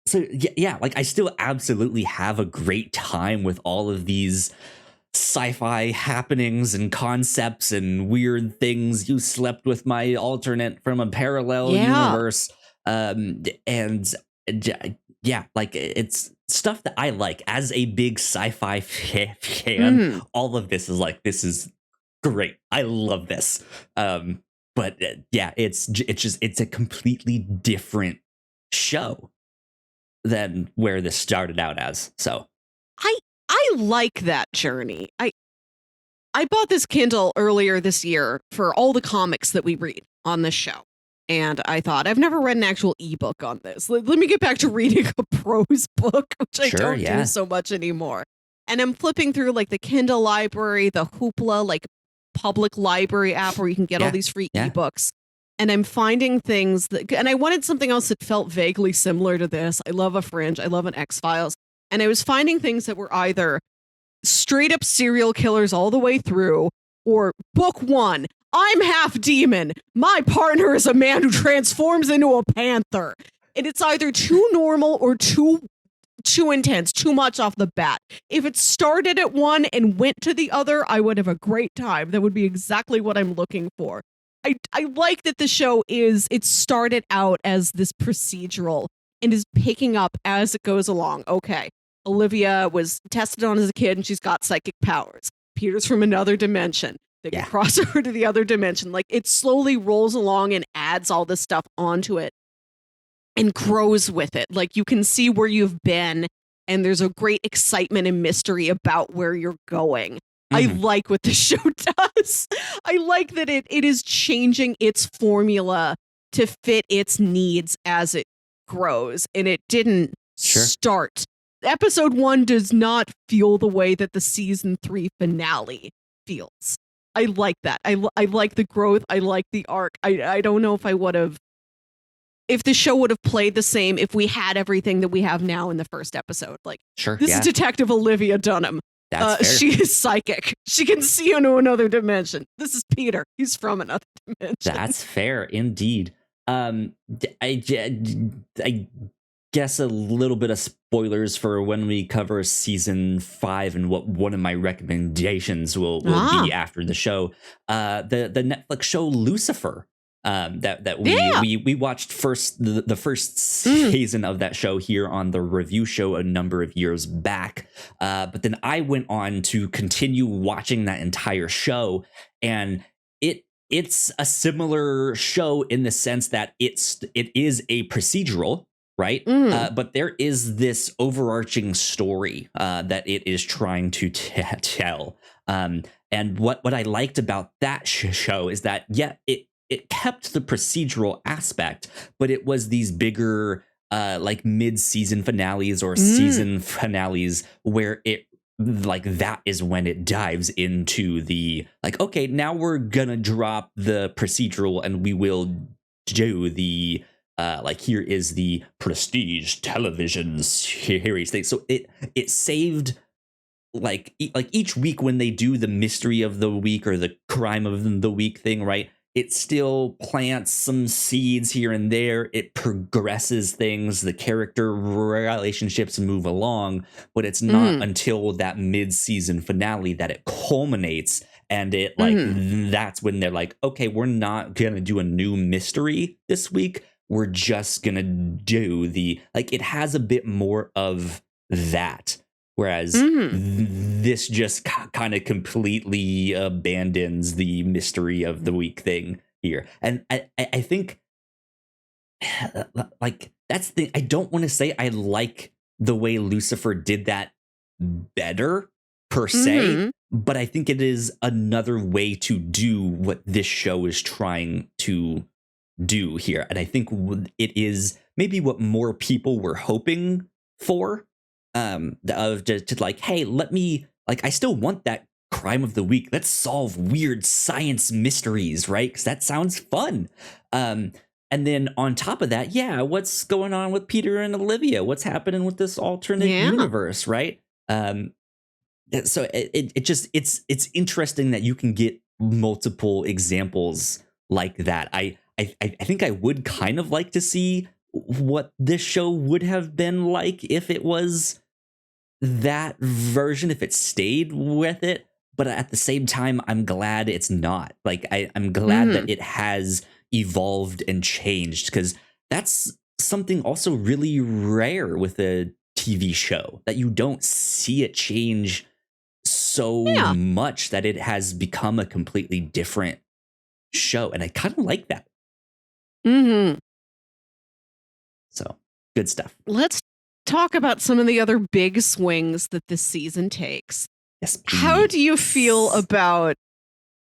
So yeah, like I still absolutely have a great time with all of these sci-fi happenings and concepts and weird things. You slept with my alternate from a parallel universe. And like it's stuff that I like as a big sci-fi fan. All of this is like, this is great. I love this. but yeah, it's a completely different show than where this started out as. So I like that journey. I bought this Kindle earlier this year for all the comics that we read on this show. And I thought, I've never read an actual ebook on this. Let me get back to reading a prose book, which I don't do so much anymore. And I'm flipping through like the Kindle library, the Hoopla, like public library app where you can get all these free ebooks. And I'm finding things and I wanted something else that felt vaguely similar to this. I love a Fringe. I love an X-Files. And I was finding things that were either straight up serial killers all the way through, or book one, I'm half demon. My partner is a man who transforms into a panther. And it's either too normal or too intense, too much off the bat. If it started at one and went to the other, I would have a great time. That would be exactly what I'm looking for. I like that the show it started out as this procedural and is picking up as it goes along. Okay, Olivia was tested on as a kid and she's got psychic powers. Peter's from another dimension. They can cross over to the other dimension. Like, it slowly rolls along and adds all this stuff onto it and grows with it. Like, you can see where you've been and there's a great excitement and mystery about where you're going. I like what the show does. I like that it is changing its formula to fit its needs as it grows. And it didn't start. Episode 1 does not feel the way that the season 3 finale feels. I like that. I like the growth. I like the arc. I don't know if I would have, if the show would have played the same if we had everything that we have now in the first episode. Like, this is Detective Olivia Dunham. She is psychic. She can see into another dimension. This is Peter. He's from another dimension. That's fair, indeed. I guess a little bit of spoilers for when we cover season 5 and what one of my recommendations will be after the show. The Netflix show Lucifer. That we watched the first season of that show here on the review show a number of years back, but then I went on to continue watching that entire show, and it's a similar show in the sense that it is a procedural, right? But there is this overarching story that it is trying to tell, and what I liked about that show is that it kept the procedural aspect, but it was these bigger like mid-season finales or season finales where it, like, that is when it dives into the, like, okay, now we're gonna drop the procedural and we will do the like, here is the prestige television series thing. So it saved like each week when they do the mystery of the week or the crime of the week thing, right? It still plants some seeds here and there. It progresses things. The character relationships move along, but it's not until that mid-season finale that it culminates. And it that's when they're like, okay, we're not going to do a new mystery this week. We're just going to do it has a bit more of that. Whereas this just kind of completely abandons the mystery of the week thing here. And I think, like, that's the thing. I don't want to say I like the way Lucifer did that better, per se, but I think it is another way to do what this show is trying to do here. And I think it is maybe what more people were hoping for. Of just like, hey, let me, like, I still want that crime of the week. Let's solve weird science mysteries, right? Because that sounds fun. And then on top of that, what's going on with Peter and Olivia? What's happening with this alternate universe, right? So it's interesting that you can get multiple examples like that. I think I would kind of like to see what this show would have been like if it was that version, if it stayed with it. But at the same time, I'm glad it's not. Like, I'm glad that it has evolved and changed, because that's something also really rare with a TV show, that you don't see it change so much that it has become a completely different show, and I kind of like that. Mm-hmm. So good stuff. Let's talk about some of the other big swings that this season takes. Yes, please. How do you feel about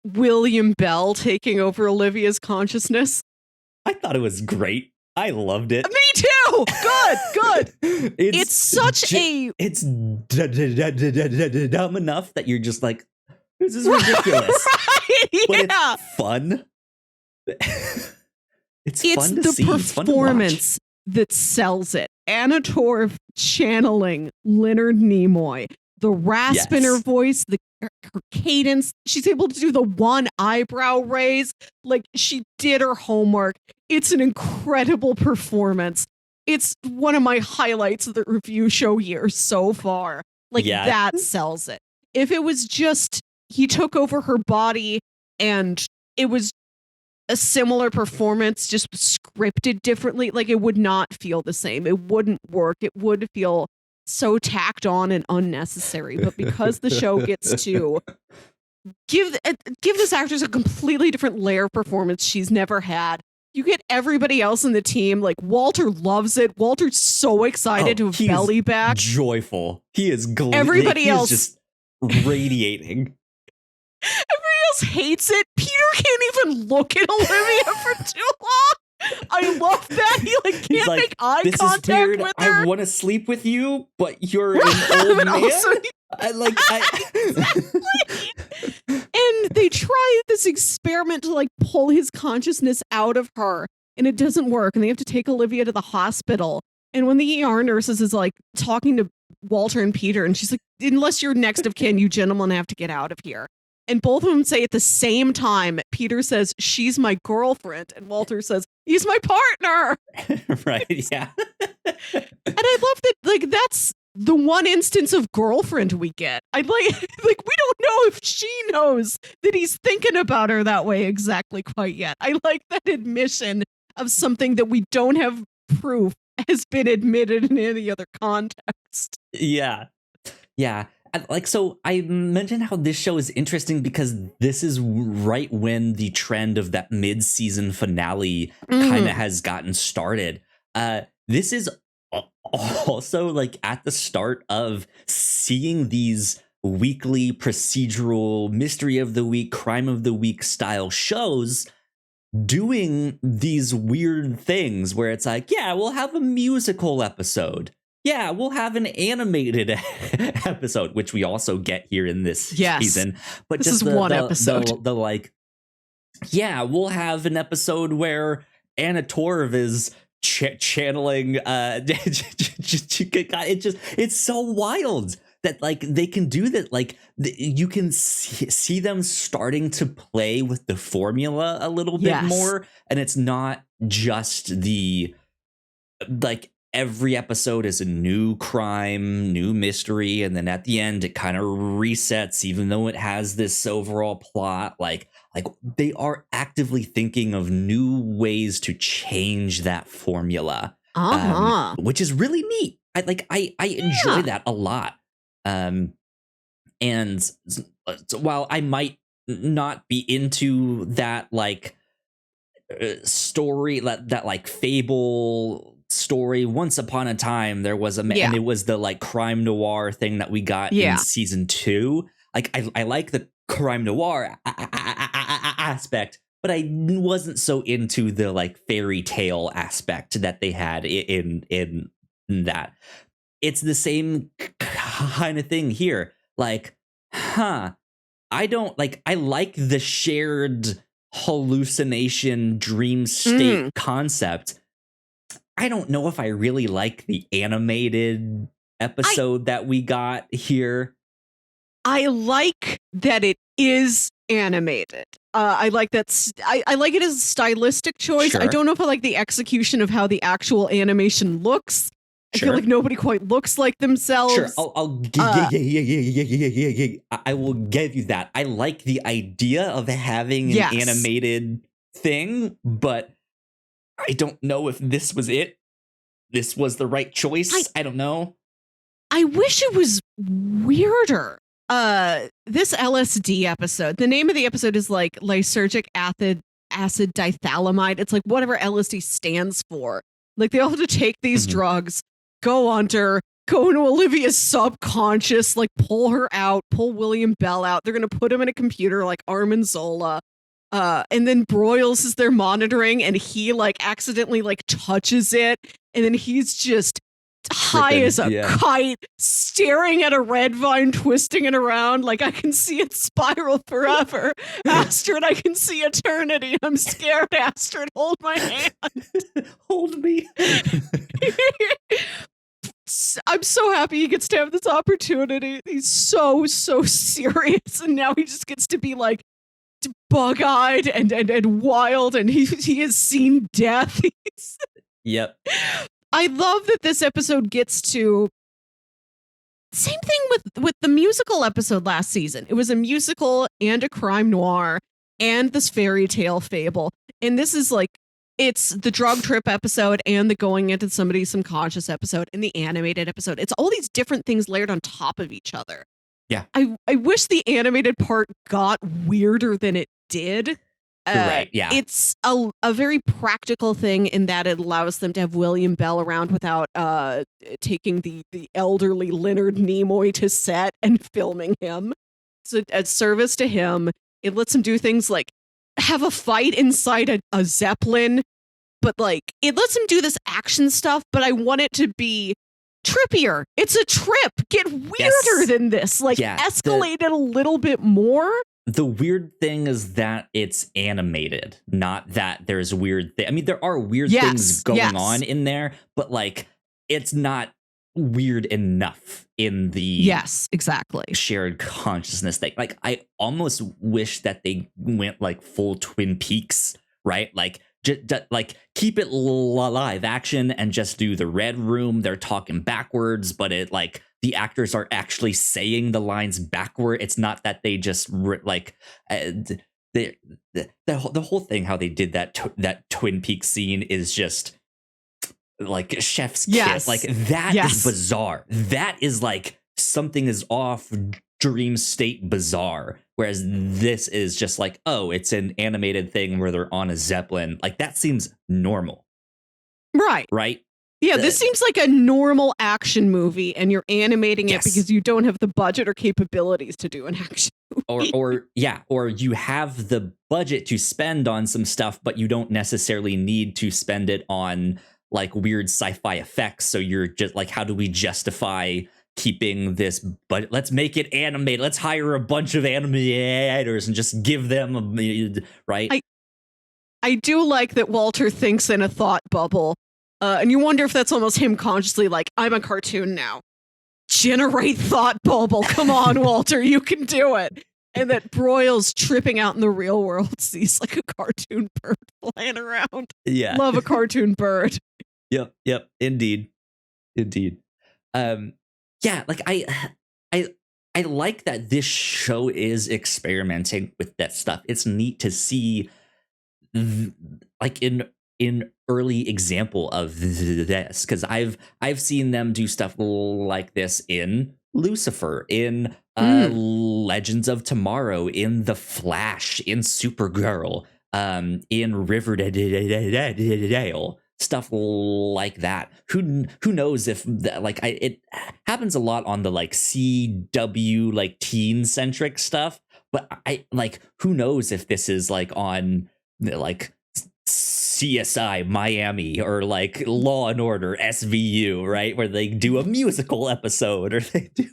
William Bell taking over Olivia's consciousness? I thought it was great. I loved it. Me too. Good. It's such it's dumb enough that you're just like, this is ridiculous. Right, but yeah. it's fun. It's fun to the see. It's fun to performance that sells it. Anna Torv channeling Leonard Nimoy. The rasp in her voice, her cadence. She's able to do the one eyebrow raise. Like, she did her homework. It's an incredible performance. It's one of my highlights of the review show year so far. Like, that sells it. If it was just he took over her body and it was a similar performance, just scripted differently, like, it would not feel the same. It wouldn't work. It would feel so tacked on and unnecessary. But because the show gets to give this actress a completely different layer of performance she's never had, you get everybody else in the team. Like, Walter loves it. Walter's so excited to have Belly back. Joyful. He is everybody else just radiating. Everybody else hates it. Peter can't even look at Olivia for too long. I love that. He can't make eye contact with her. I want to sleep with you, but you're an old man. Exactly. And they try this experiment to pull his consciousness out of her, and it doesn't work. And they have to take Olivia to the hospital. And when the ER nurses is talking to Walter and Peter, and she's like, "Unless you're next of kin, you gentlemen have to get out of here." And both of them say at the same time, Peter says, "She's my girlfriend." And Walter says, "He's my partner." Right, yeah. And I love that, that's the one instance of girlfriend we get. We don't know if she knows that he's thinking about her that way exactly quite yet. I like that admission of something that we don't have proof has been admitted in any other context. Yeah. Yeah. So I mentioned how this show is interesting because this is right when the trend of that mid-season finale kind of has gotten started. This is also at the start of seeing these weekly procedural mystery of the week, crime of the week style shows doing these weird things where it's we'll have a musical episode. Yeah, we'll have an animated episode, which we also get here in this season. But this just is one episode. We'll have an episode where Anna Torv is channeling. It's so wild that they can do that. You can see them starting to play with the formula a little bit more, and it's not just the every episode is a new crime, new mystery, and then at the end it kind of resets, even though it has this overall plot. They are actively thinking of new ways to change that formula, which is really neat. I enjoy that a lot. And while I might not be into that story, that fable story, once upon a time there was and it was the crime noir thing that we got in season 2. I like the crime noir aspect, but I wasn't so into the fairy tale aspect that they had in that. It's the same kind of thing here. I don't I like the shared hallucination dream state concept. I don't know if I really like the animated episode that we got here. I like that it is animated. I like that. I like it as a stylistic choice. Sure. I don't know if I like the execution of how the actual animation looks. I feel like nobody quite looks like themselves. Sure, I will give you that. I like the idea of having an animated thing, but I don't know if this was it. This was the right choice. I don't know. I wish it was weirder. This LSD episode, the name of the episode is lysergic acid acid dithalamide. It's like whatever LSD stands for. Like they all have to take these drugs, go under, go into Olivia's subconscious, like pull her out, pull William Bell out. They're going to put him in a computer like Armin Zola. And then Broyles is there monitoring, and he like accidentally like touches it, and then he's just high as a kite, staring at a red vine, twisting it around like I can see it spiral forever. Astrid, I can see eternity. I'm scared, Astrid. Hold my hand. Hold me. I'm so happy he gets to have this opportunity. He's so serious, and now he just gets to be like bug-eyed and wild, and he has seen death. Yep. I love that this episode gets to same thing with the musical episode last season. It was a musical and a crime noir and this fairy tale fable. And this is like, it's the drug trip episode and the going into somebody's subconscious episode and the animated episode. It's all these different things layered on top of each other. Yeah. I wish the animated part got weirder than it did. Right, yeah. It's a very practical thing in that it allows them to have William Bell around without taking the elderly Leonard Nimoy to set and filming him. So a service to him. It lets him do things like have a fight inside a Zeppelin, but like it lets him do this action stuff, but I want it to be trippier. It's a trip. Get weirder than this. Like escalate it a little bit more. The weird thing is that it's animated, not that there's weird things. I mean, there are weird things going on in there, but like it's not weird enough in the exactly shared consciousness thing. Like I almost wish that they went like full Twin Peaks, right? Like like keep it live action and just do the red room. They're talking backwards, but it like the actors are actually saying the lines backward. It's not that they just like the whole thing. How they did that Twin Peaks scene is just like chef's kiss. Like that is bizarre. That is like something is off, dream state bizarre. Whereas this is just like, oh, it's an animated thing where they're on a Zeppelin. Like that seems normal. Right. Yeah, this seems like a normal action movie, and you're animating it because you don't have the budget or capabilities to do an action movie. Or you have the budget to spend on some stuff, but you don't necessarily need to spend it on like weird sci-fi effects. So you're just like, how do we justify keeping this? But let's make it animated. Let's hire a bunch of animators and just give them right. I do like that Walter thinks in a thought bubble. And you wonder if that's almost him consciously like, I'm a cartoon now. Generate thought bubble. Come on, Walter, you can do it. And that Broyles tripping out in the real world sees like a cartoon bird flying around. Yeah. Love a cartoon bird. Yep. Indeed. Yeah, like I like that this show is experimenting with that stuff. It's neat to see like in early example of this, because I've seen them do stuff like this in Lucifer, in Legends of Tomorrow, in The Flash, in Supergirl, in Riverdale, stuff like that. Who knows if it happens a lot on the like CW like teen centric stuff, but I like who knows if this is like on like CSI Miami or like Law and Order SVU, right, where they do a musical episode, or they do.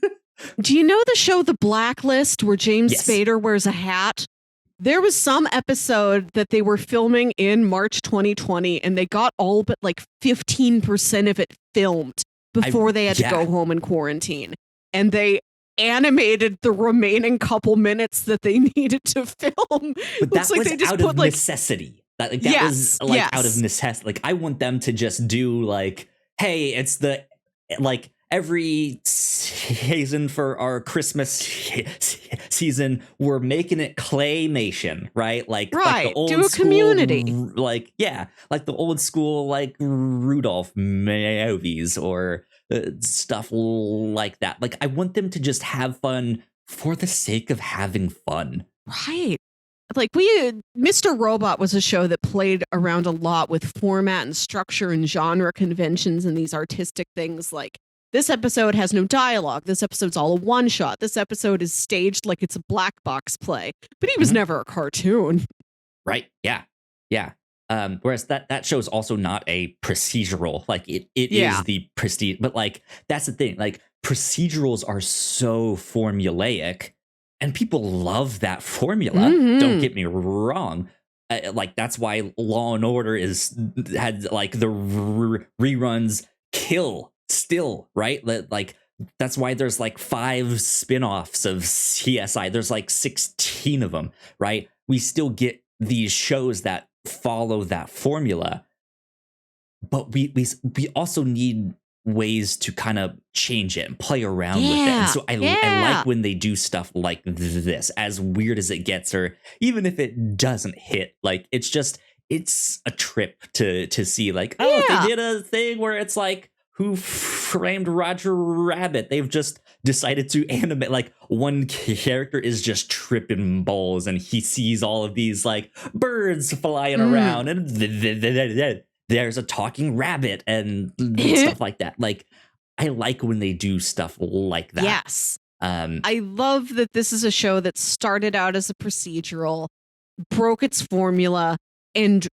Do you know the show The Blacklist, where James Spader wears a hat? There was some episode that they were filming in March 2020, and they got all but like 15% of it filmed before they had to go home and quarantine. And they animated the remaining couple minutes that they needed to film. But that was out of necessity. That was like out of necessity. Like I want them to just do like, hey, it's the like every season for our Christmas season, we're making it claymation, right? Like the old do a school, community, like like the old school like Rudolph movies or stuff like that. Like I want them to just have fun for the sake of having fun, right? like Mr. Robot was a show that played around a lot with format and structure and genre conventions and these artistic things. Like, this episode has no dialogue. This episode's all a one shot. This episode is staged like it's a black box play, but he was never a cartoon. Right. Yeah. Yeah. Whereas that show is also not a procedural. Like, it is the prestige, but like, that's the thing. Like, procedurals are so formulaic and people love that formula. Don't get me wrong. Like, that's why Law and Order had like the reruns kill still, right? Like, that's why there's like 5 spin-offs of CSI. There's like 16 of them, right? We still get these shows that follow that formula, but we also need ways to kind of change it and play around with it. And so I like when they do stuff like this, as weird as it gets, or even if it doesn't hit, like, it's a trip to see, like, oh, they did a thing where it's like, Who Framed Roger Rabbit? They've just decided to animate, like, one character is just tripping balls and he sees all of these like birds flying around and there's a talking rabbit and stuff like that. Like, I like when they do stuff like that. Yes. I love that this is a show that started out as a procedural, broke its formula, and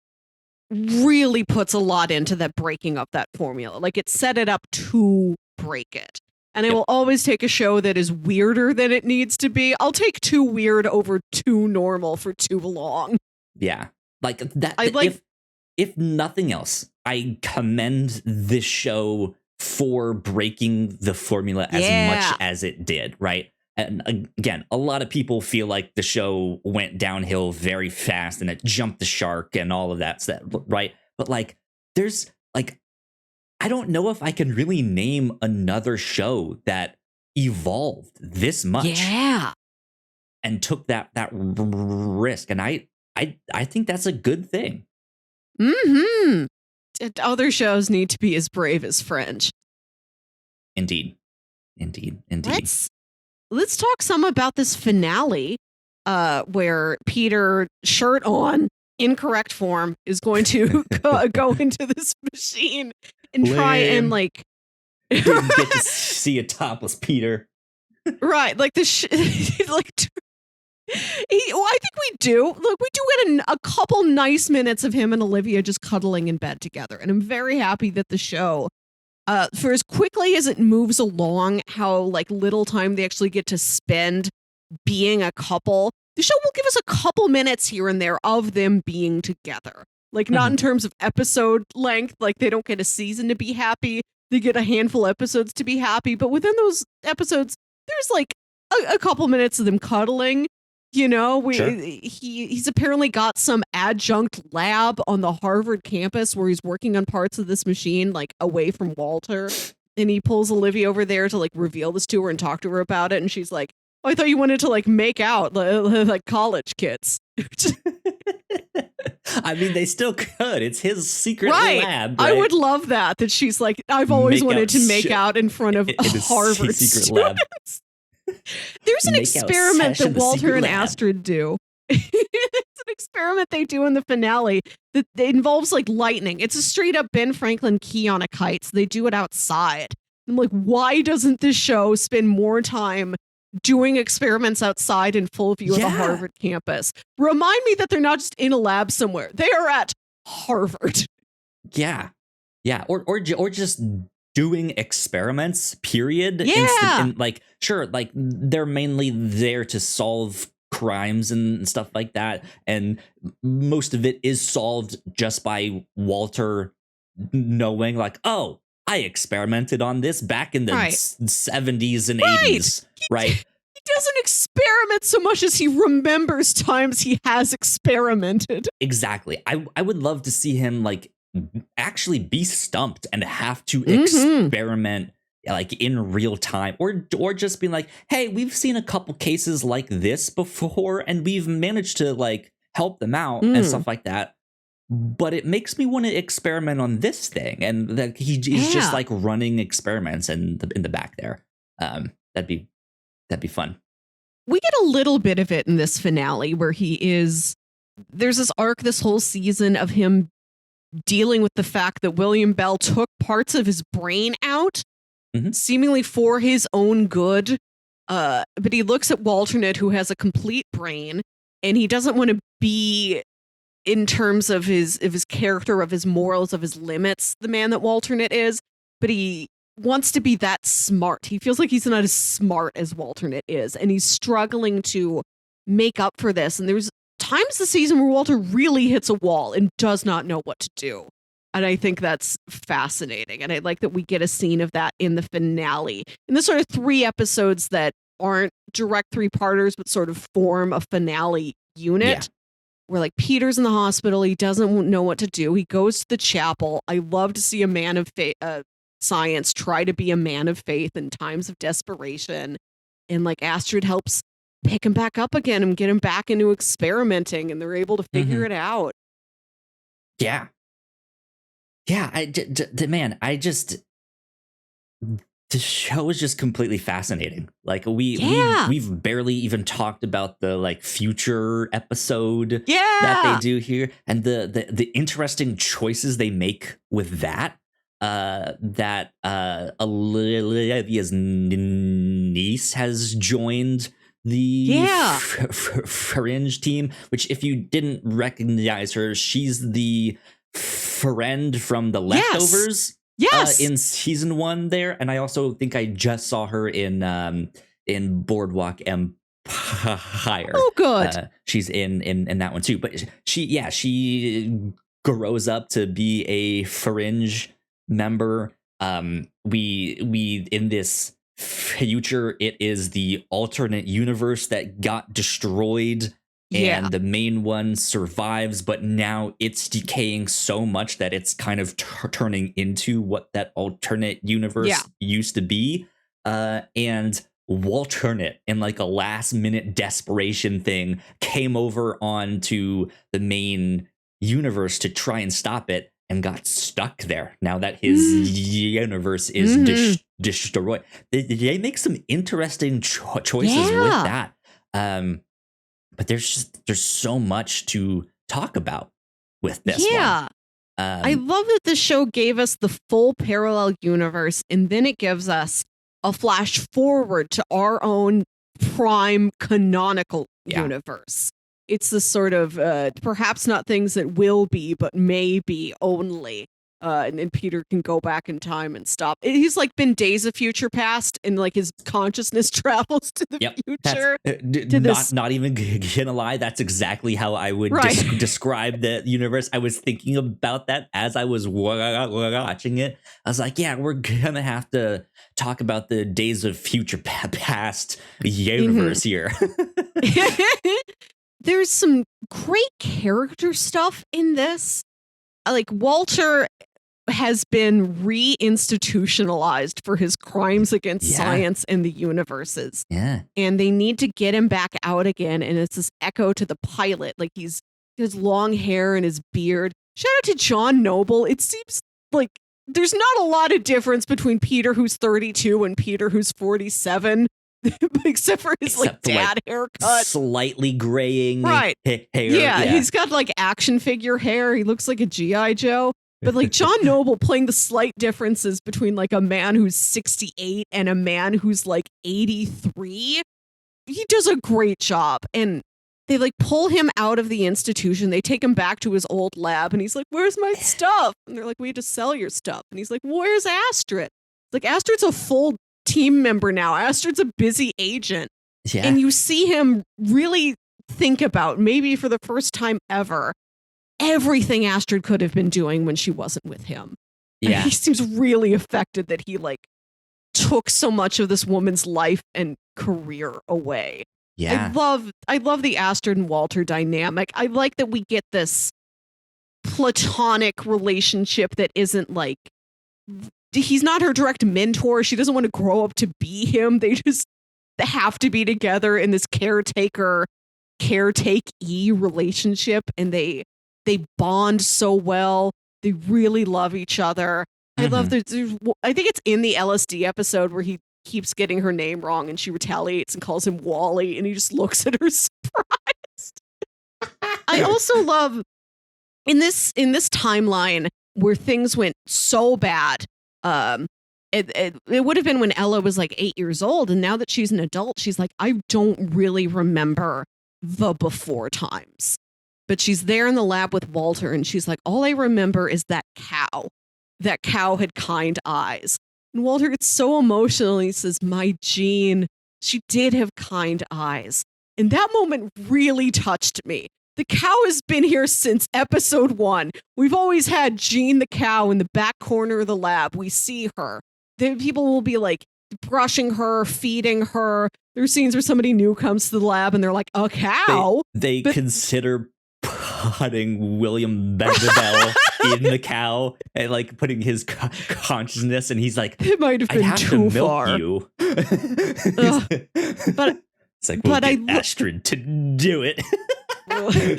really puts a lot into that breaking up that formula. Like, it set it up to break it. And I will always take a show that is weirder than it needs to be. I'll take too weird over too normal for too long. Yeah. Like that. If nothing else, I commend this show for breaking the formula as much as it did, right? And again, a lot of people feel like the show went downhill very fast and it jumped the shark and all of that stuff, right? But like, there's like, I don't know if I can really name another show that evolved this much, and took that risk, and I think that's a good thing. Other shows need to be as brave as Fringe. Indeed. Let's talk some about this finale, where Peter, shirt on, incorrect form, is going to go into this machine and try and like didn't get to see a topless Peter. Right, like like. I think we do. Look, we do get a couple nice minutes of him and Olivia just cuddling in bed together, and I'm very happy that the show, for as quickly as it moves along, how like little time they actually get to spend being a couple, the show will give us a couple minutes here and there of them being together. Like, not in terms of episode length, like they don't get a season to be happy. They get a handful of episodes to be happy, but within those episodes, there's like a couple minutes of them cuddling. You know, he's apparently got some adjunct lab on the Harvard campus where he's working on parts of this machine, like away from Walter. And he pulls Olivia over there to like reveal this to her and talk to her about it. And she's like, oh, I thought you wanted to like make out like college kids. I mean, they still could. It's his secret lab. Right? I would love that she's like, I've always wanted to make out in front of Harvard secret students. Lab. There's an experiment that Walter and Astrid do. It's an experiment they do in the finale that involves like lightning. It's a straight up Ben Franklin key on a kite. So they do it outside. I'm like, why doesn't this show spend more time doing experiments outside in full view of the Harvard campus? Remind me that they're not just in a lab somewhere. They are at Harvard. Yeah. Or just doing experiments, period. And like, sure, like they're mainly there to solve crimes and stuff like that, and most of it is solved just by Walter knowing, like, oh, I experimented on this back in the 70s and 80s, right? He doesn't experiment so much as he remembers times he has experimented. Exactly. I would love to see him like actually be stumped and have to experiment like in real time, or just be like, hey, we've seen a couple cases like this before and we've managed to like help them out and stuff like that, but it makes me want to experiment on this thing, and that he's just like running experiments in the back there. That'd be fun. we get a little bit of it in this finale where there's this arc this whole season of him dealing with the fact that William Bell took parts of his brain out, seemingly for his own good. But he looks at Walternate, who has a complete brain, and he doesn't want to be, in terms of his character, of his morals, of his limits, the man that Walternate is, but he wants to be that smart. He feels like he's not as smart as Walternate is, and he's struggling to make up for this. And there's times this season where Walter really hits a wall and does not know what to do. And I think that's fascinating. And I like that we get a scene of that in the finale. In the sort of 3 episodes that aren't direct 3-parters, but sort of form a finale unit. Yeah. Where like Peter's in the hospital, he doesn't know what to do. He goes to the chapel. I love to see a man of science try to be a man of faith in times of desperation. And like Astrid helps pick him back up again and get him back into experimenting, and they're able to figure it out. Yeah. Yeah, the show is just completely fascinating. Like we've barely even talked about the like future episode that they do here, and the interesting choices they make with that. That Olivia's niece has joined the Fringe team, which if you didn't recognize her, she's the friend from The Leftovers. Yes. In season 1 there, and I also think I just saw her in Boardwalk Empire. Oh, good. She's in that one too. But she grows up to be a Fringe member. We in this future, it is the alternate universe that got destroyed. And the main one survives, but now it's decaying so much that it's kind of turning into what that alternate universe used to be. And Walternate, in like a last minute desperation thing, came over onto the main universe to try and stop it and got stuck there. Now that his universe is destroyed, they make some interesting choices with that. But there's so much to talk about with this one. I love that the show gave us the full parallel universe, and then it gives us a flash forward to our own prime canonical universe. It's the sort of perhaps not things that will be, but may be only. And then Peter can go back in time and stop. He's like been Days of Future Past, and like his consciousness travels to the future. Not even gonna lie, that's exactly how I would describe the universe. I was thinking about that as I was watching it. I was like, yeah, we're gonna have to talk about the Days of Future Past universe here. There's some great character stuff in this. Like Walter has been reinstitutionalized for his crimes against science and the universes. Yeah. And they need to get him back out again. And it's this echo to the pilot. Like he has long hair and his beard. Shout out to John Noble. It seems like there's not a lot of difference between Peter who's 32 and Peter who's 47. Except for his dad haircut. Slightly graying hair. Yeah, he's got like action figure hair. He looks like a G.I. Joe. But like John Noble playing the slight differences between like a man who's 68 and a man who's like 83. He does a great job. And they like pull him out of the institution. They take him back to his old lab and he's like, "Where's my stuff?" And they're like, "We had to sell your stuff." And he's like, "Where's Astrid?" It's like Astrid's a full team member now. Astrid's a busy agent. Yeah. And you see him really think about, maybe for the first time ever, everything Astrid could have been doing when she wasn't with him. Yeah. And he seems really affected that he like took so much of this woman's life and career away. Yeah. I love the Astrid and Walter dynamic. I like that we get this platonic relationship that isn't like, he's not her direct mentor. She doesn't want to grow up to be him. They just have to be together in this caretaker-y relationship, and they bond so well. They really love each other. I love that. I think it's in the LSD episode where he keeps getting her name wrong, and she retaliates and calls him Wally, and he just looks at her surprised. I also love in this timeline where things went so bad. It would have been when Ella was like 8 years old, and now that she's an adult, she's like, I don't really remember the before times. But she's there in the lab with Walter, and she's like, all I remember is that cow. That cow had kind eyes. And Walter gets so emotional, and he says, my Jean, she did have kind eyes. And that moment really touched me. The cow has been here since episode 1. We've always had Jean the cow in the back corner of the lab. We see her. The people will be like brushing her, feeding her. There are scenes where somebody new comes to the lab and they're like, a cow? They consider putting William Bell in the cow and like putting his consciousness, and he's like, it might have been have too to milk far. You. But it's like, we'll get Astrid to do it. I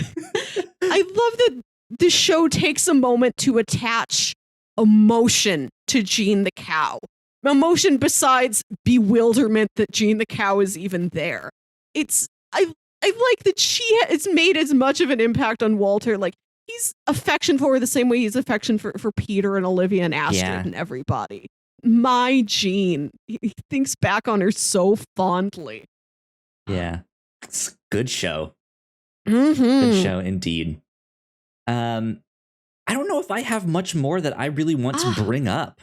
love that the show takes a moment to attach emotion to Jean the cow. Emotion besides bewilderment that Jean the cow is even there. I like that she has made as much of an impact on Walter. Like, he's affection for her the same way he's affection for Peter and Olivia and Astrid and everybody. My Jean. He thinks back on her so fondly. Yeah. It's a good show. Mm-hmm. Good show indeed. I don't know if I have much more that I really want to bring up.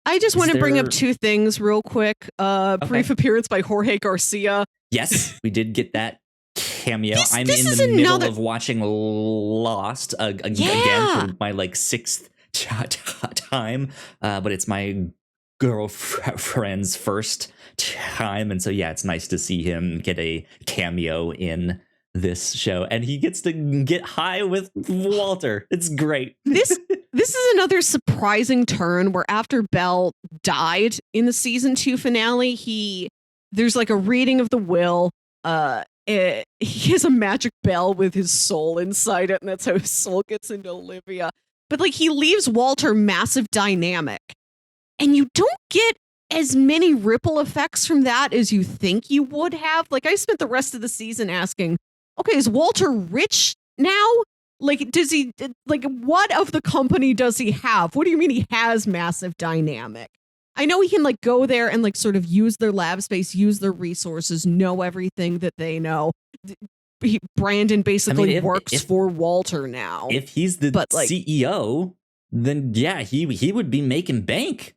I just want to bring up 2 things real quick. Brief appearance by Jorge Garcia. Yes, we did get that cameo. I'm this in the middle of watching Lost again for my like 6th time, but it's my girlfriend's first time, and so yeah, it's nice to see him get a cameo in this show, and he gets to get high with Walter. It's great. This is another surprising turn where after Bell died in the season 2 finale, there's like a reading of the will. He has a magic bell with his soul inside it, and that's how his soul gets into Olivia. But like, he leaves Walter massive dynamic, and you don't get as many ripple effects from that as you think you would have. Like, I spent the rest of the season asking, okay, is Walter rich now? Like, does he, like, what of the company does he have? What do you mean he has massive dynamic? I know he can like go there and like sort of use their lab space, use their resources, know everything that they know. Brandon basically works for Walter now. If he's the CEO, then yeah, he would be making bank.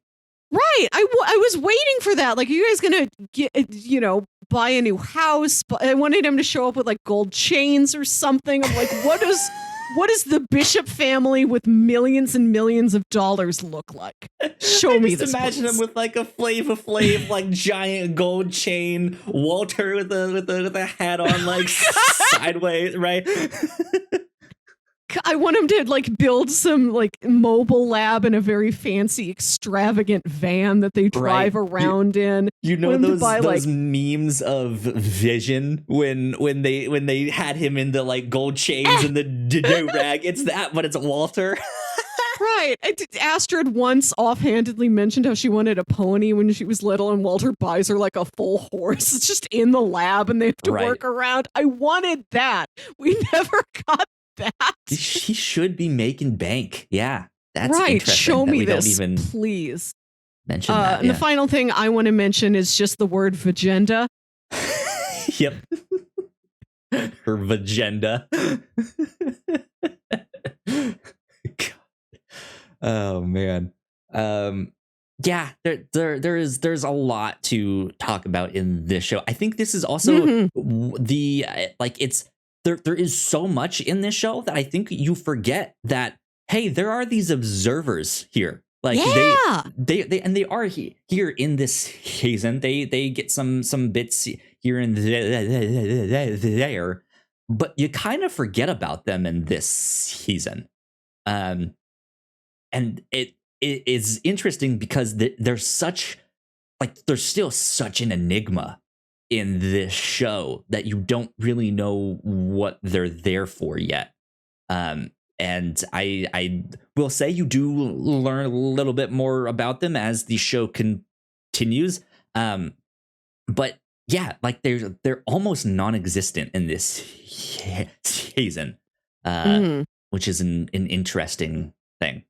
Right. I was waiting for that. Like, are you guys going to buy a new house? But I wanted him to show up with like gold chains or something. I'm like, what does the Bishop family with millions and millions of dollars look like? Show me this. Imagine him with like a Flavor Flav, like giant gold chain. Walter with a hat on, like sideways, right? I want him to like build some like mobile lab in a very fancy, extravagant van that they drive around in. You know those memes of Vision when they had him in the like gold chains and the do rag. It's that, but it's Walter. Right. Astrid once offhandedly mentioned how she wanted a pony when she was little, and Walter buys her like a full horse. It's just in the lab and they have to work around. I wanted that. We never got that. He should be making bank. Yeah. That's right. Interesting Show me that this, even please. Mention that. And the final thing I want to mention is just the word vagenda. Yep. Her vagenda. Oh man. Yeah, there's a lot to talk about in this show. I think this is also there is so much in this show that I think you forget that, hey, there are these observers here. Like they are here in this season. They get some bits here and there, but you kind of forget about them in this season. And it is interesting because there's still such an enigma in this show that you don't really know what they're there for yet. And I will say you do learn a little bit more about them as the show continues continues. But yeah, like they're almost non-existent in this season, which is an interesting thing.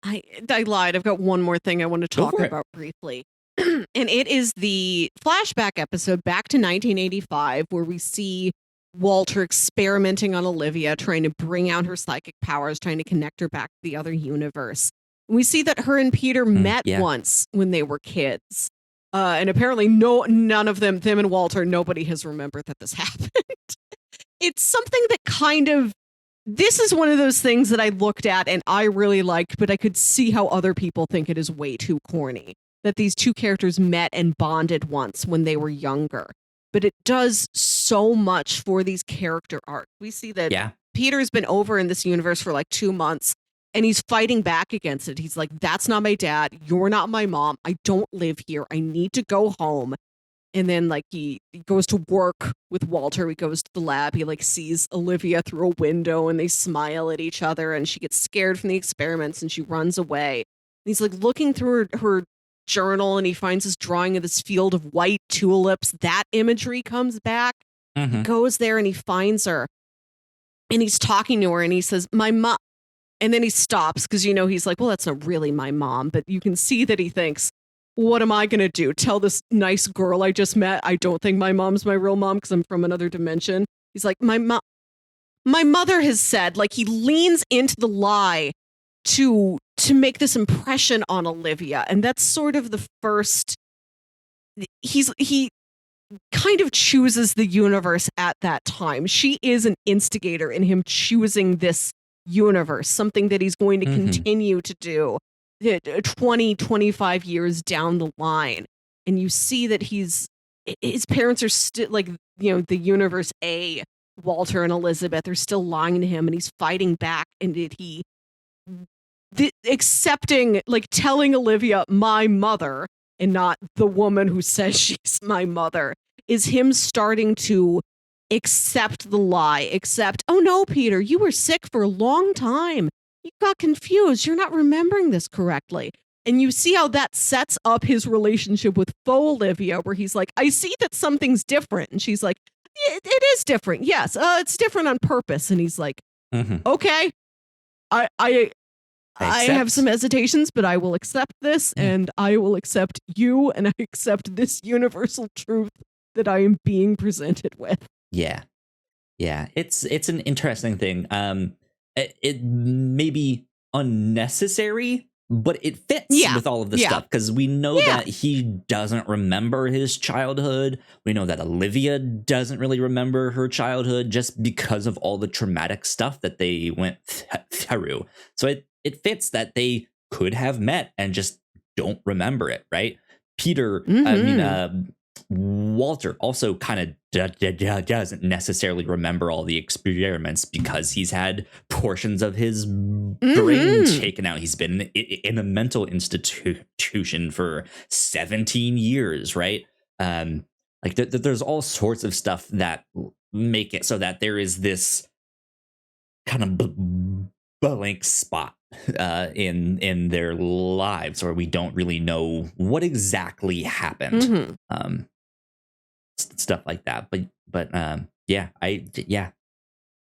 I lied. I've got one more thing I want to talk about briefly. And it is the flashback episode back to 1985 where we see Walter experimenting on Olivia, trying to bring out her psychic powers, trying to connect her back to the other universe. We see that her and Peter met once when they were kids. And apparently none of them and Walter, nobody has remembered that this happened. It's something that this is one of those things that I looked at and I really liked, but I could see how other people think it is way too corny. That these two characters met and bonded once when they were younger. But it does so much for these character arcs. We see that Peter's been over in this universe for like 2 months and he's fighting back against it. He's like, that's not my dad. You're not my mom. I don't live here. I need to go home. And then like he goes to work with Walter. He goes to the lab. He like sees Olivia through a window and they smile at each other and she gets scared from the experiments and she runs away. And he's like looking through her journal and he finds this drawing of this field of white tulips. That imagery comes back. He goes there and he finds her and he's talking to her and he says, my mom. And then he stops because, he's like, well, that's not really my mom. But you can see that he thinks, what am I going to do? Tell this nice girl I just met I don't think my mom's my real mom because I'm from another dimension. He's like, my mother has said, like he leans into the lie to make this impression on Olivia. And that's sort of the first, he kind of chooses the universe at that time. She is an instigator in him choosing this universe, something that he's going to continue to do 20, 25 years down the line. And you see that his parents are still like, the universe A, Walter and Elizabeth are still lying to him and he's fighting back. And accepting, like telling Olivia, my mother, and not the woman who says she's my mother, is him starting to accept the lie, oh no, Peter, you were sick for a long time. You got confused. You're not remembering this correctly. And you see how that sets up his relationship with Olivia, where he's like, I see that something's different. And she's like, it is different. Yes, it's different on purpose. And he's like, okay, I have some hesitations, but I will accept this and I will accept you and I accept this universal truth that I am being presented with. Yeah. It's an interesting thing. It may be unnecessary, but it fits with all of this stuff because we know that he doesn't remember his childhood. We know that Olivia doesn't really remember her childhood just because of all the traumatic stuff that they went through. So it fits that they could have met and just don't remember it, right? Peter, Walter also kind of doesn't necessarily remember all the experiments because he's had portions of his brain taken out. He's been in a mental institution for 17 years, right? Like there's all sorts of stuff that make it so that there is this kind of blank spot in their lives where we don't really know what exactly happened. Stuff like that, but this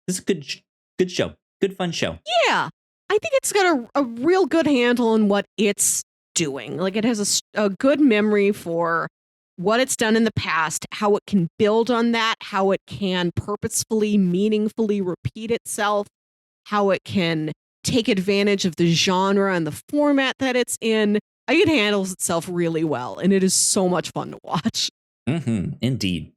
is a good show, good fun show. I think it's got a real good handle on what it's doing. Like it has a good memory for what it's done in the past, how it can build on that, how it can purposefully, meaningfully repeat itself, how it can take advantage of the genre and the format that it's in. I think it handles itself really well, and it is so much fun to watch. Indeed.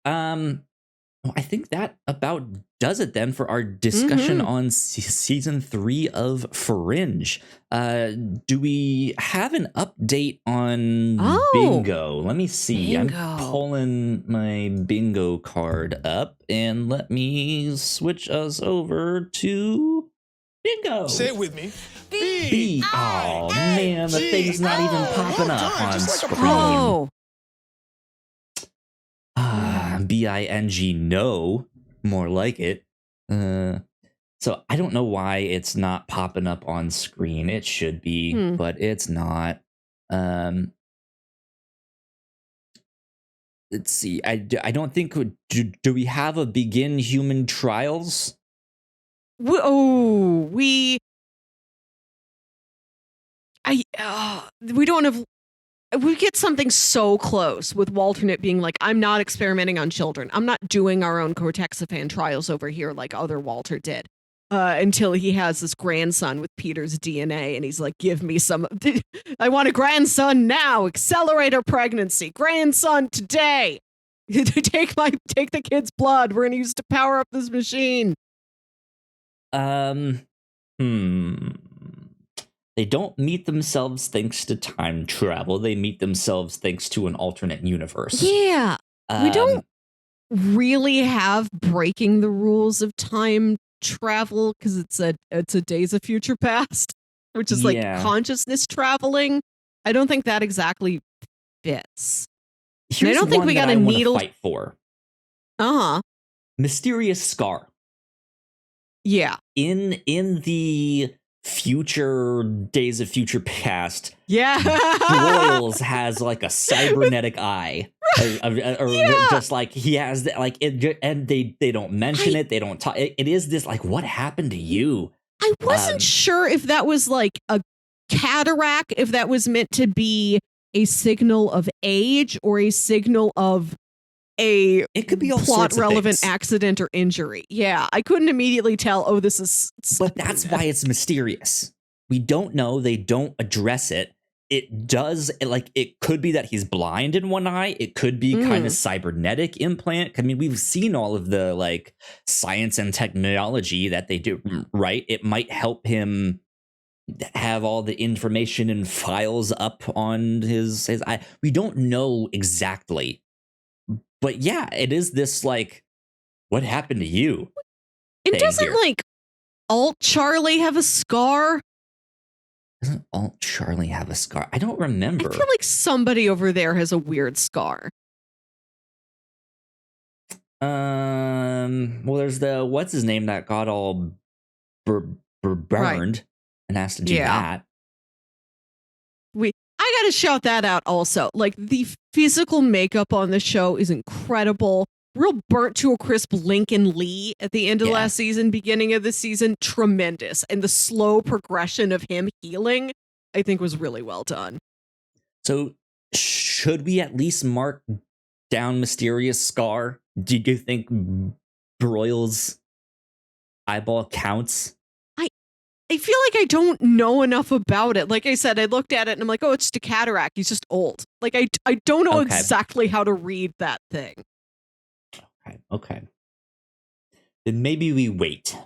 Well, I think that about does it then for our discussion on season 3 of Fringe. Do we have an update on bingo? Let me see. Bingo. I'm pulling my bingo card up and let me switch us over to bingo. Say it with me. B. Oh man, the thing's not even popping up on screen. BING, no, more like it. So I don't know why it's not popping up on screen. It should be, but it's not. Let's see. I don't think do we have a begin human trials? We don't have. We get something so close with Walternate being like, I'm not experimenting on children. I'm not doing our own cortexiphan trials over here like other Walter did. Until he has this grandson with Peter's DNA, and he's like, give me some. I want a grandson now. Accelerator pregnancy. Grandson today. Take the kid's blood. We're going to use it to power up this machine. They don't meet themselves thanks to time travel. They meet themselves thanks to an alternate universe. Yeah. We don't really have breaking the rules of time travel because it's a Days of Future Past, which is like consciousness traveling. I don't think that exactly fits. I don't think we got a needle fight for. Mysterious Scar. Yeah. In the future Days of Future Past, Broyles has like a cybernetic eye, just like he has like it, and they don't mention it. They don't talk. It is this like, what happened to you? I wasn't sure if that was like a cataract, if that was meant to be a signal of age or a signal of it could be all plot relevant things. Accident or injury. Yeah, I couldn't immediately tell. Oh, this is. But that's why it's mysterious. We don't know. They don't address it. It could be that he's blind in one eye. It could be kind of cybernetic implant. I mean, we've seen all of the like science and technology that they do, right? It might help him have all the information and files up on his eye. We don't know exactly. But yeah, it is this like, what happened to you? And doesn't like Alt Charlie have a scar? Doesn't Alt Charlie have a scar? I don't remember. I feel like somebody over there has a weird scar. Well, there's the what's his name that got all burned and has to do that. I gotta shout that out also. Like the physical makeup on the show is incredible. Real burnt to a crisp Lincoln Lee at the end of last season, beginning of the season, tremendous. And the slow progression of him healing, I think was really well done. So should we at least mark down Mysterious Scar? Do you think Broyles' eyeball counts? I feel like I don't know enough about it. Like I said, I looked at it and I'm like, oh, it's just a cataract. He's just old. Like I don't know exactly how to read that thing. Okay. Then maybe we wait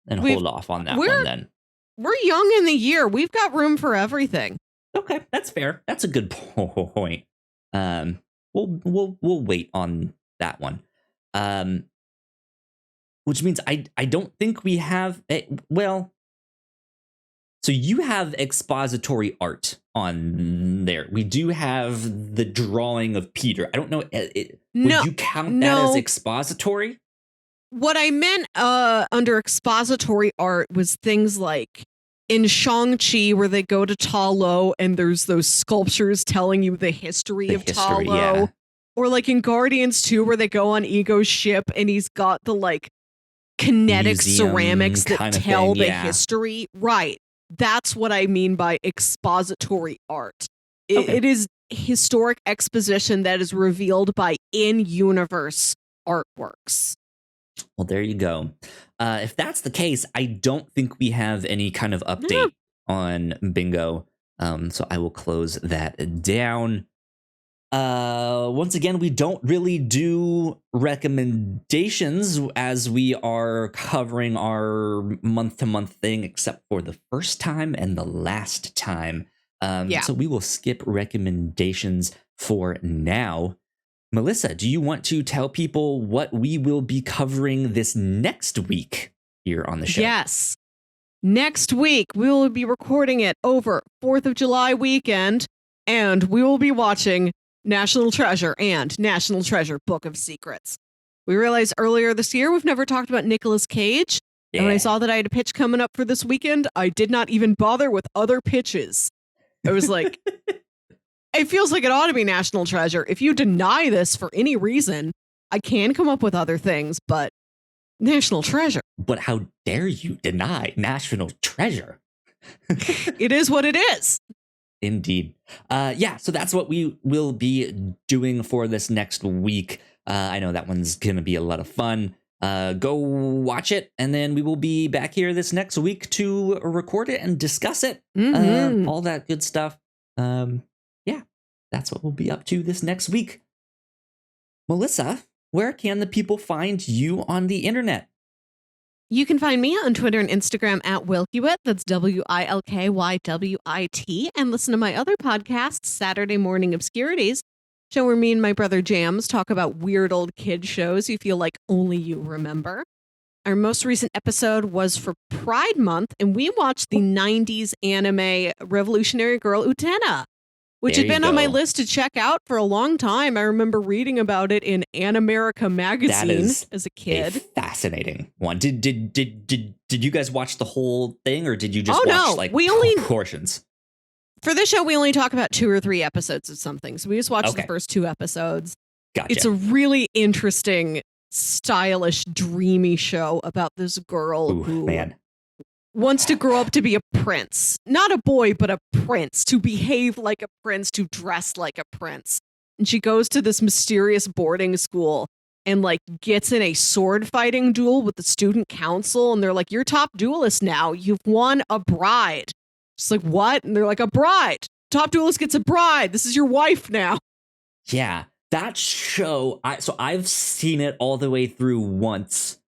and hold off on that one then. We're young in the year. We've got room for everything. Okay, that's fair. That's a good point. We'll wait on that one. Which means I don't think we have so you have expository art on there. We do have the drawing of Peter. I don't know. Would you count that as expository? What I meant under expository art was things like in Shang-Chi where they go to Ta Lo and there's those sculptures telling you the history of Ta Lo. Yeah. Or like in Guardians 2 where they go on Ego's ship and he's got the like kinetic ceramics that tell the history. Right. That's what I mean by expository art. It is historic exposition that is revealed by in-universe artworks. Well, there you go. If that's the case, I don't think we have any kind of update on Bingo. So I will close that down. Once again, we don't really do recommendations as we are covering our month-to-month thing, except for the first time and the last time. So we will skip recommendations for now. Melissa, do you want to tell people what we will be covering this next week here on the show? Yes. Next week, we will be recording it over 4th of July weekend, and we will be watching National Treasure and National Treasure Book of Secrets. We realized earlier this year we've never talked about Nicolas Cage. And when I saw that I had a pitch coming up for this weekend, I did not even bother with other pitches. I was like, it feels like it ought to be National Treasure. If you deny this for any reason, I can come up with other things, but National Treasure. But how dare you deny National Treasure? It is what it is. Indeed. So that's what we will be doing for this next week. I know that one's going to be a lot of fun. Go watch it, and then we will be back here this next week to record it and discuss it. All that good stuff. That's what we'll be up to this next week. Melissa, where can the people find you on the internet? You can find me on Twitter and Instagram at Wilkywit. That's WILKYWIT. And listen to my other podcast, Saturday Morning Obscurities, show where me and my brother Jams talk about weird old kid shows you feel like only you remember. Our most recent episode was for Pride Month, and we watched the 90s anime Revolutionary Girl Utena, which had been on my list to check out for a long time. I remember reading about it in Animerica magazine as a kid. A fascinating one. Did you guys watch the whole thing, or did you just watch portions? For this show, we only talk about 2 or 3 episodes of something. So we just watched the first 2 episodes. Gotcha. It's a really interesting, stylish, dreamy show about this girl who wants to grow up to be a prince. Not a boy, but a prince. To behave like a prince, to dress like a prince. And she goes to this mysterious boarding school and gets in a sword fighting duel with the student council. And they're like, you're top duelist now. You've won a bride. She's like, what? And they're like, a bride. Top duelist gets a bride. This is your wife now. Yeah, that show, I've seen it all the way through once.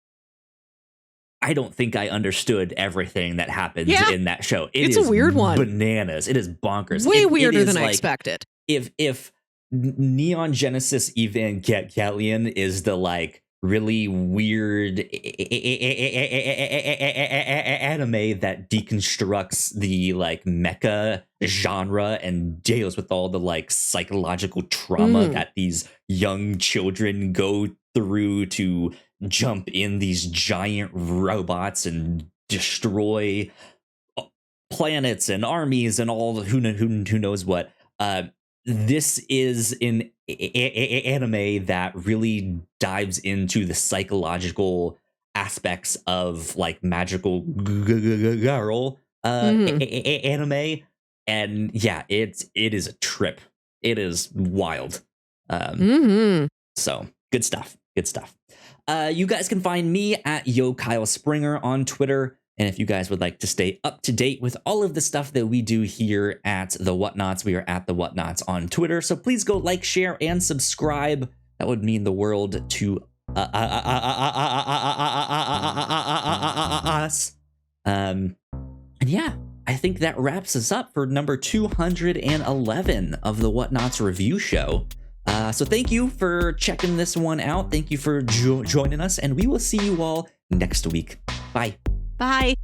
I don't think I understood everything that happens in that show. It's a weird one. Bananas. It is bonkers. Way weirder than I expected. If Neon Genesis Evangelion is the really weird anime that deconstructs the mecha genre and deals with all the psychological trauma that these young children go through to jump in these giant robots and destroy planets and armies and all who knows what. This is an anime that really dives into the psychological aspects of magical girl anime, and it is a trip. It is wild. So good stuff. You guys can find me at Yo Kyle Springer on Twitter. And if you guys would like to stay up to date with all of the stuff that we do here at The Whatnots, we are at The Whatnots on Twitter. So please go like, share, and subscribe. That would mean the world to us. And yeah, I think that wraps us up for number 211 of The Whatnots review show. So thank you for checking this one out. Thank you for joining us, and we will see you all next week. Bye. Bye.